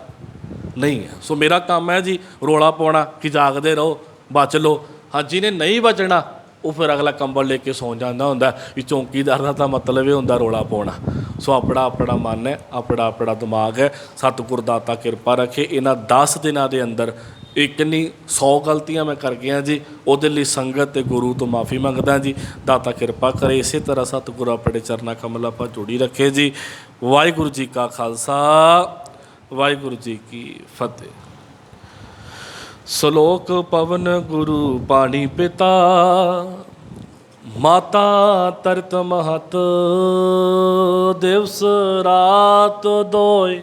ਨਹੀਂ ਹੈ। ਸੋ ਮੇਰਾ ਕੰਮ ਹੈ ਜੀ ਰੌਲਾ ਪਾਉਣਾ ਕਿ ਜਾਗਦੇ ਰਹੋ, ਬਚ ਲਓ। ਹਾਂ, ਜਿਹਨੇ ਨਹੀਂ ਬਚਣਾ ਉਹ ਫਿਰ ਅਗਲਾ ਕੰਬਲ ਲੈ ਕੇ ਸੌਂ ਜਾਂਦਾ ਹੁੰਦਾ ਵੀ ਚੌਂਕੀਦਾਰ ਦਾ ਤਾਂ ਮਤਲਬ ਇਹ ਹੁੰਦਾ ਰੌਲਾ ਪਾਉਣਾ। ਸੋ ਆਪਣਾ ਆਪਣਾ ਮਨ ਹੈ, ਆਪਣਾ ਆਪਣਾ ਦਿਮਾਗ ਹੈ। ਸਤਿਗੁਰ ਦਾਤਾ ਕਿਰਪਾ ਰੱਖੇ। ਇਹਨਾਂ 10 ਦਿਨਾਂ ਦੇ ਅੰਦਰ ਇੱਕ ਨਹੀਂ 100 ਗਲਤੀਆਂ ਮੈਂ ਕਰ ਗਿਆ ਜੀ, ਉਹਦੇ ਲਈ ਸੰਗਤ ਅਤੇ ਗੁਰੂ ਤੋਂ ਮਾਫੀ ਮੰਗਦਾ ਜੀ। ਦਾਤਾ ਕਿਰਪਾ ਕਰੇ, ਇਸੇ ਤਰ੍ਹਾਂ ਸਤਿਗੁਰ ਆਪਣੇ ਚਰਨਾਂ ਕਮਲ ਆਪਾਂ ਜੋੜੀ ਰੱਖੇ ਜੀ। ਵਾਹਿਗੁਰੂ ਜੀ ਕਾ ਖਾਲਸਾ, ਵਾਹਿਗੁਰੂ ਜੀ ਕੀ ਫਤਿਹ। ਸ਼ਲੋਕ ਪਵਨ ਗੁਰੂ ਪਾਣੀ ਪਿਤਾ, ਮਾਤਾ ਤਰਤ ਮਹਤ, ਦਿਵਸ ਰਾਤ ਦੋਇ।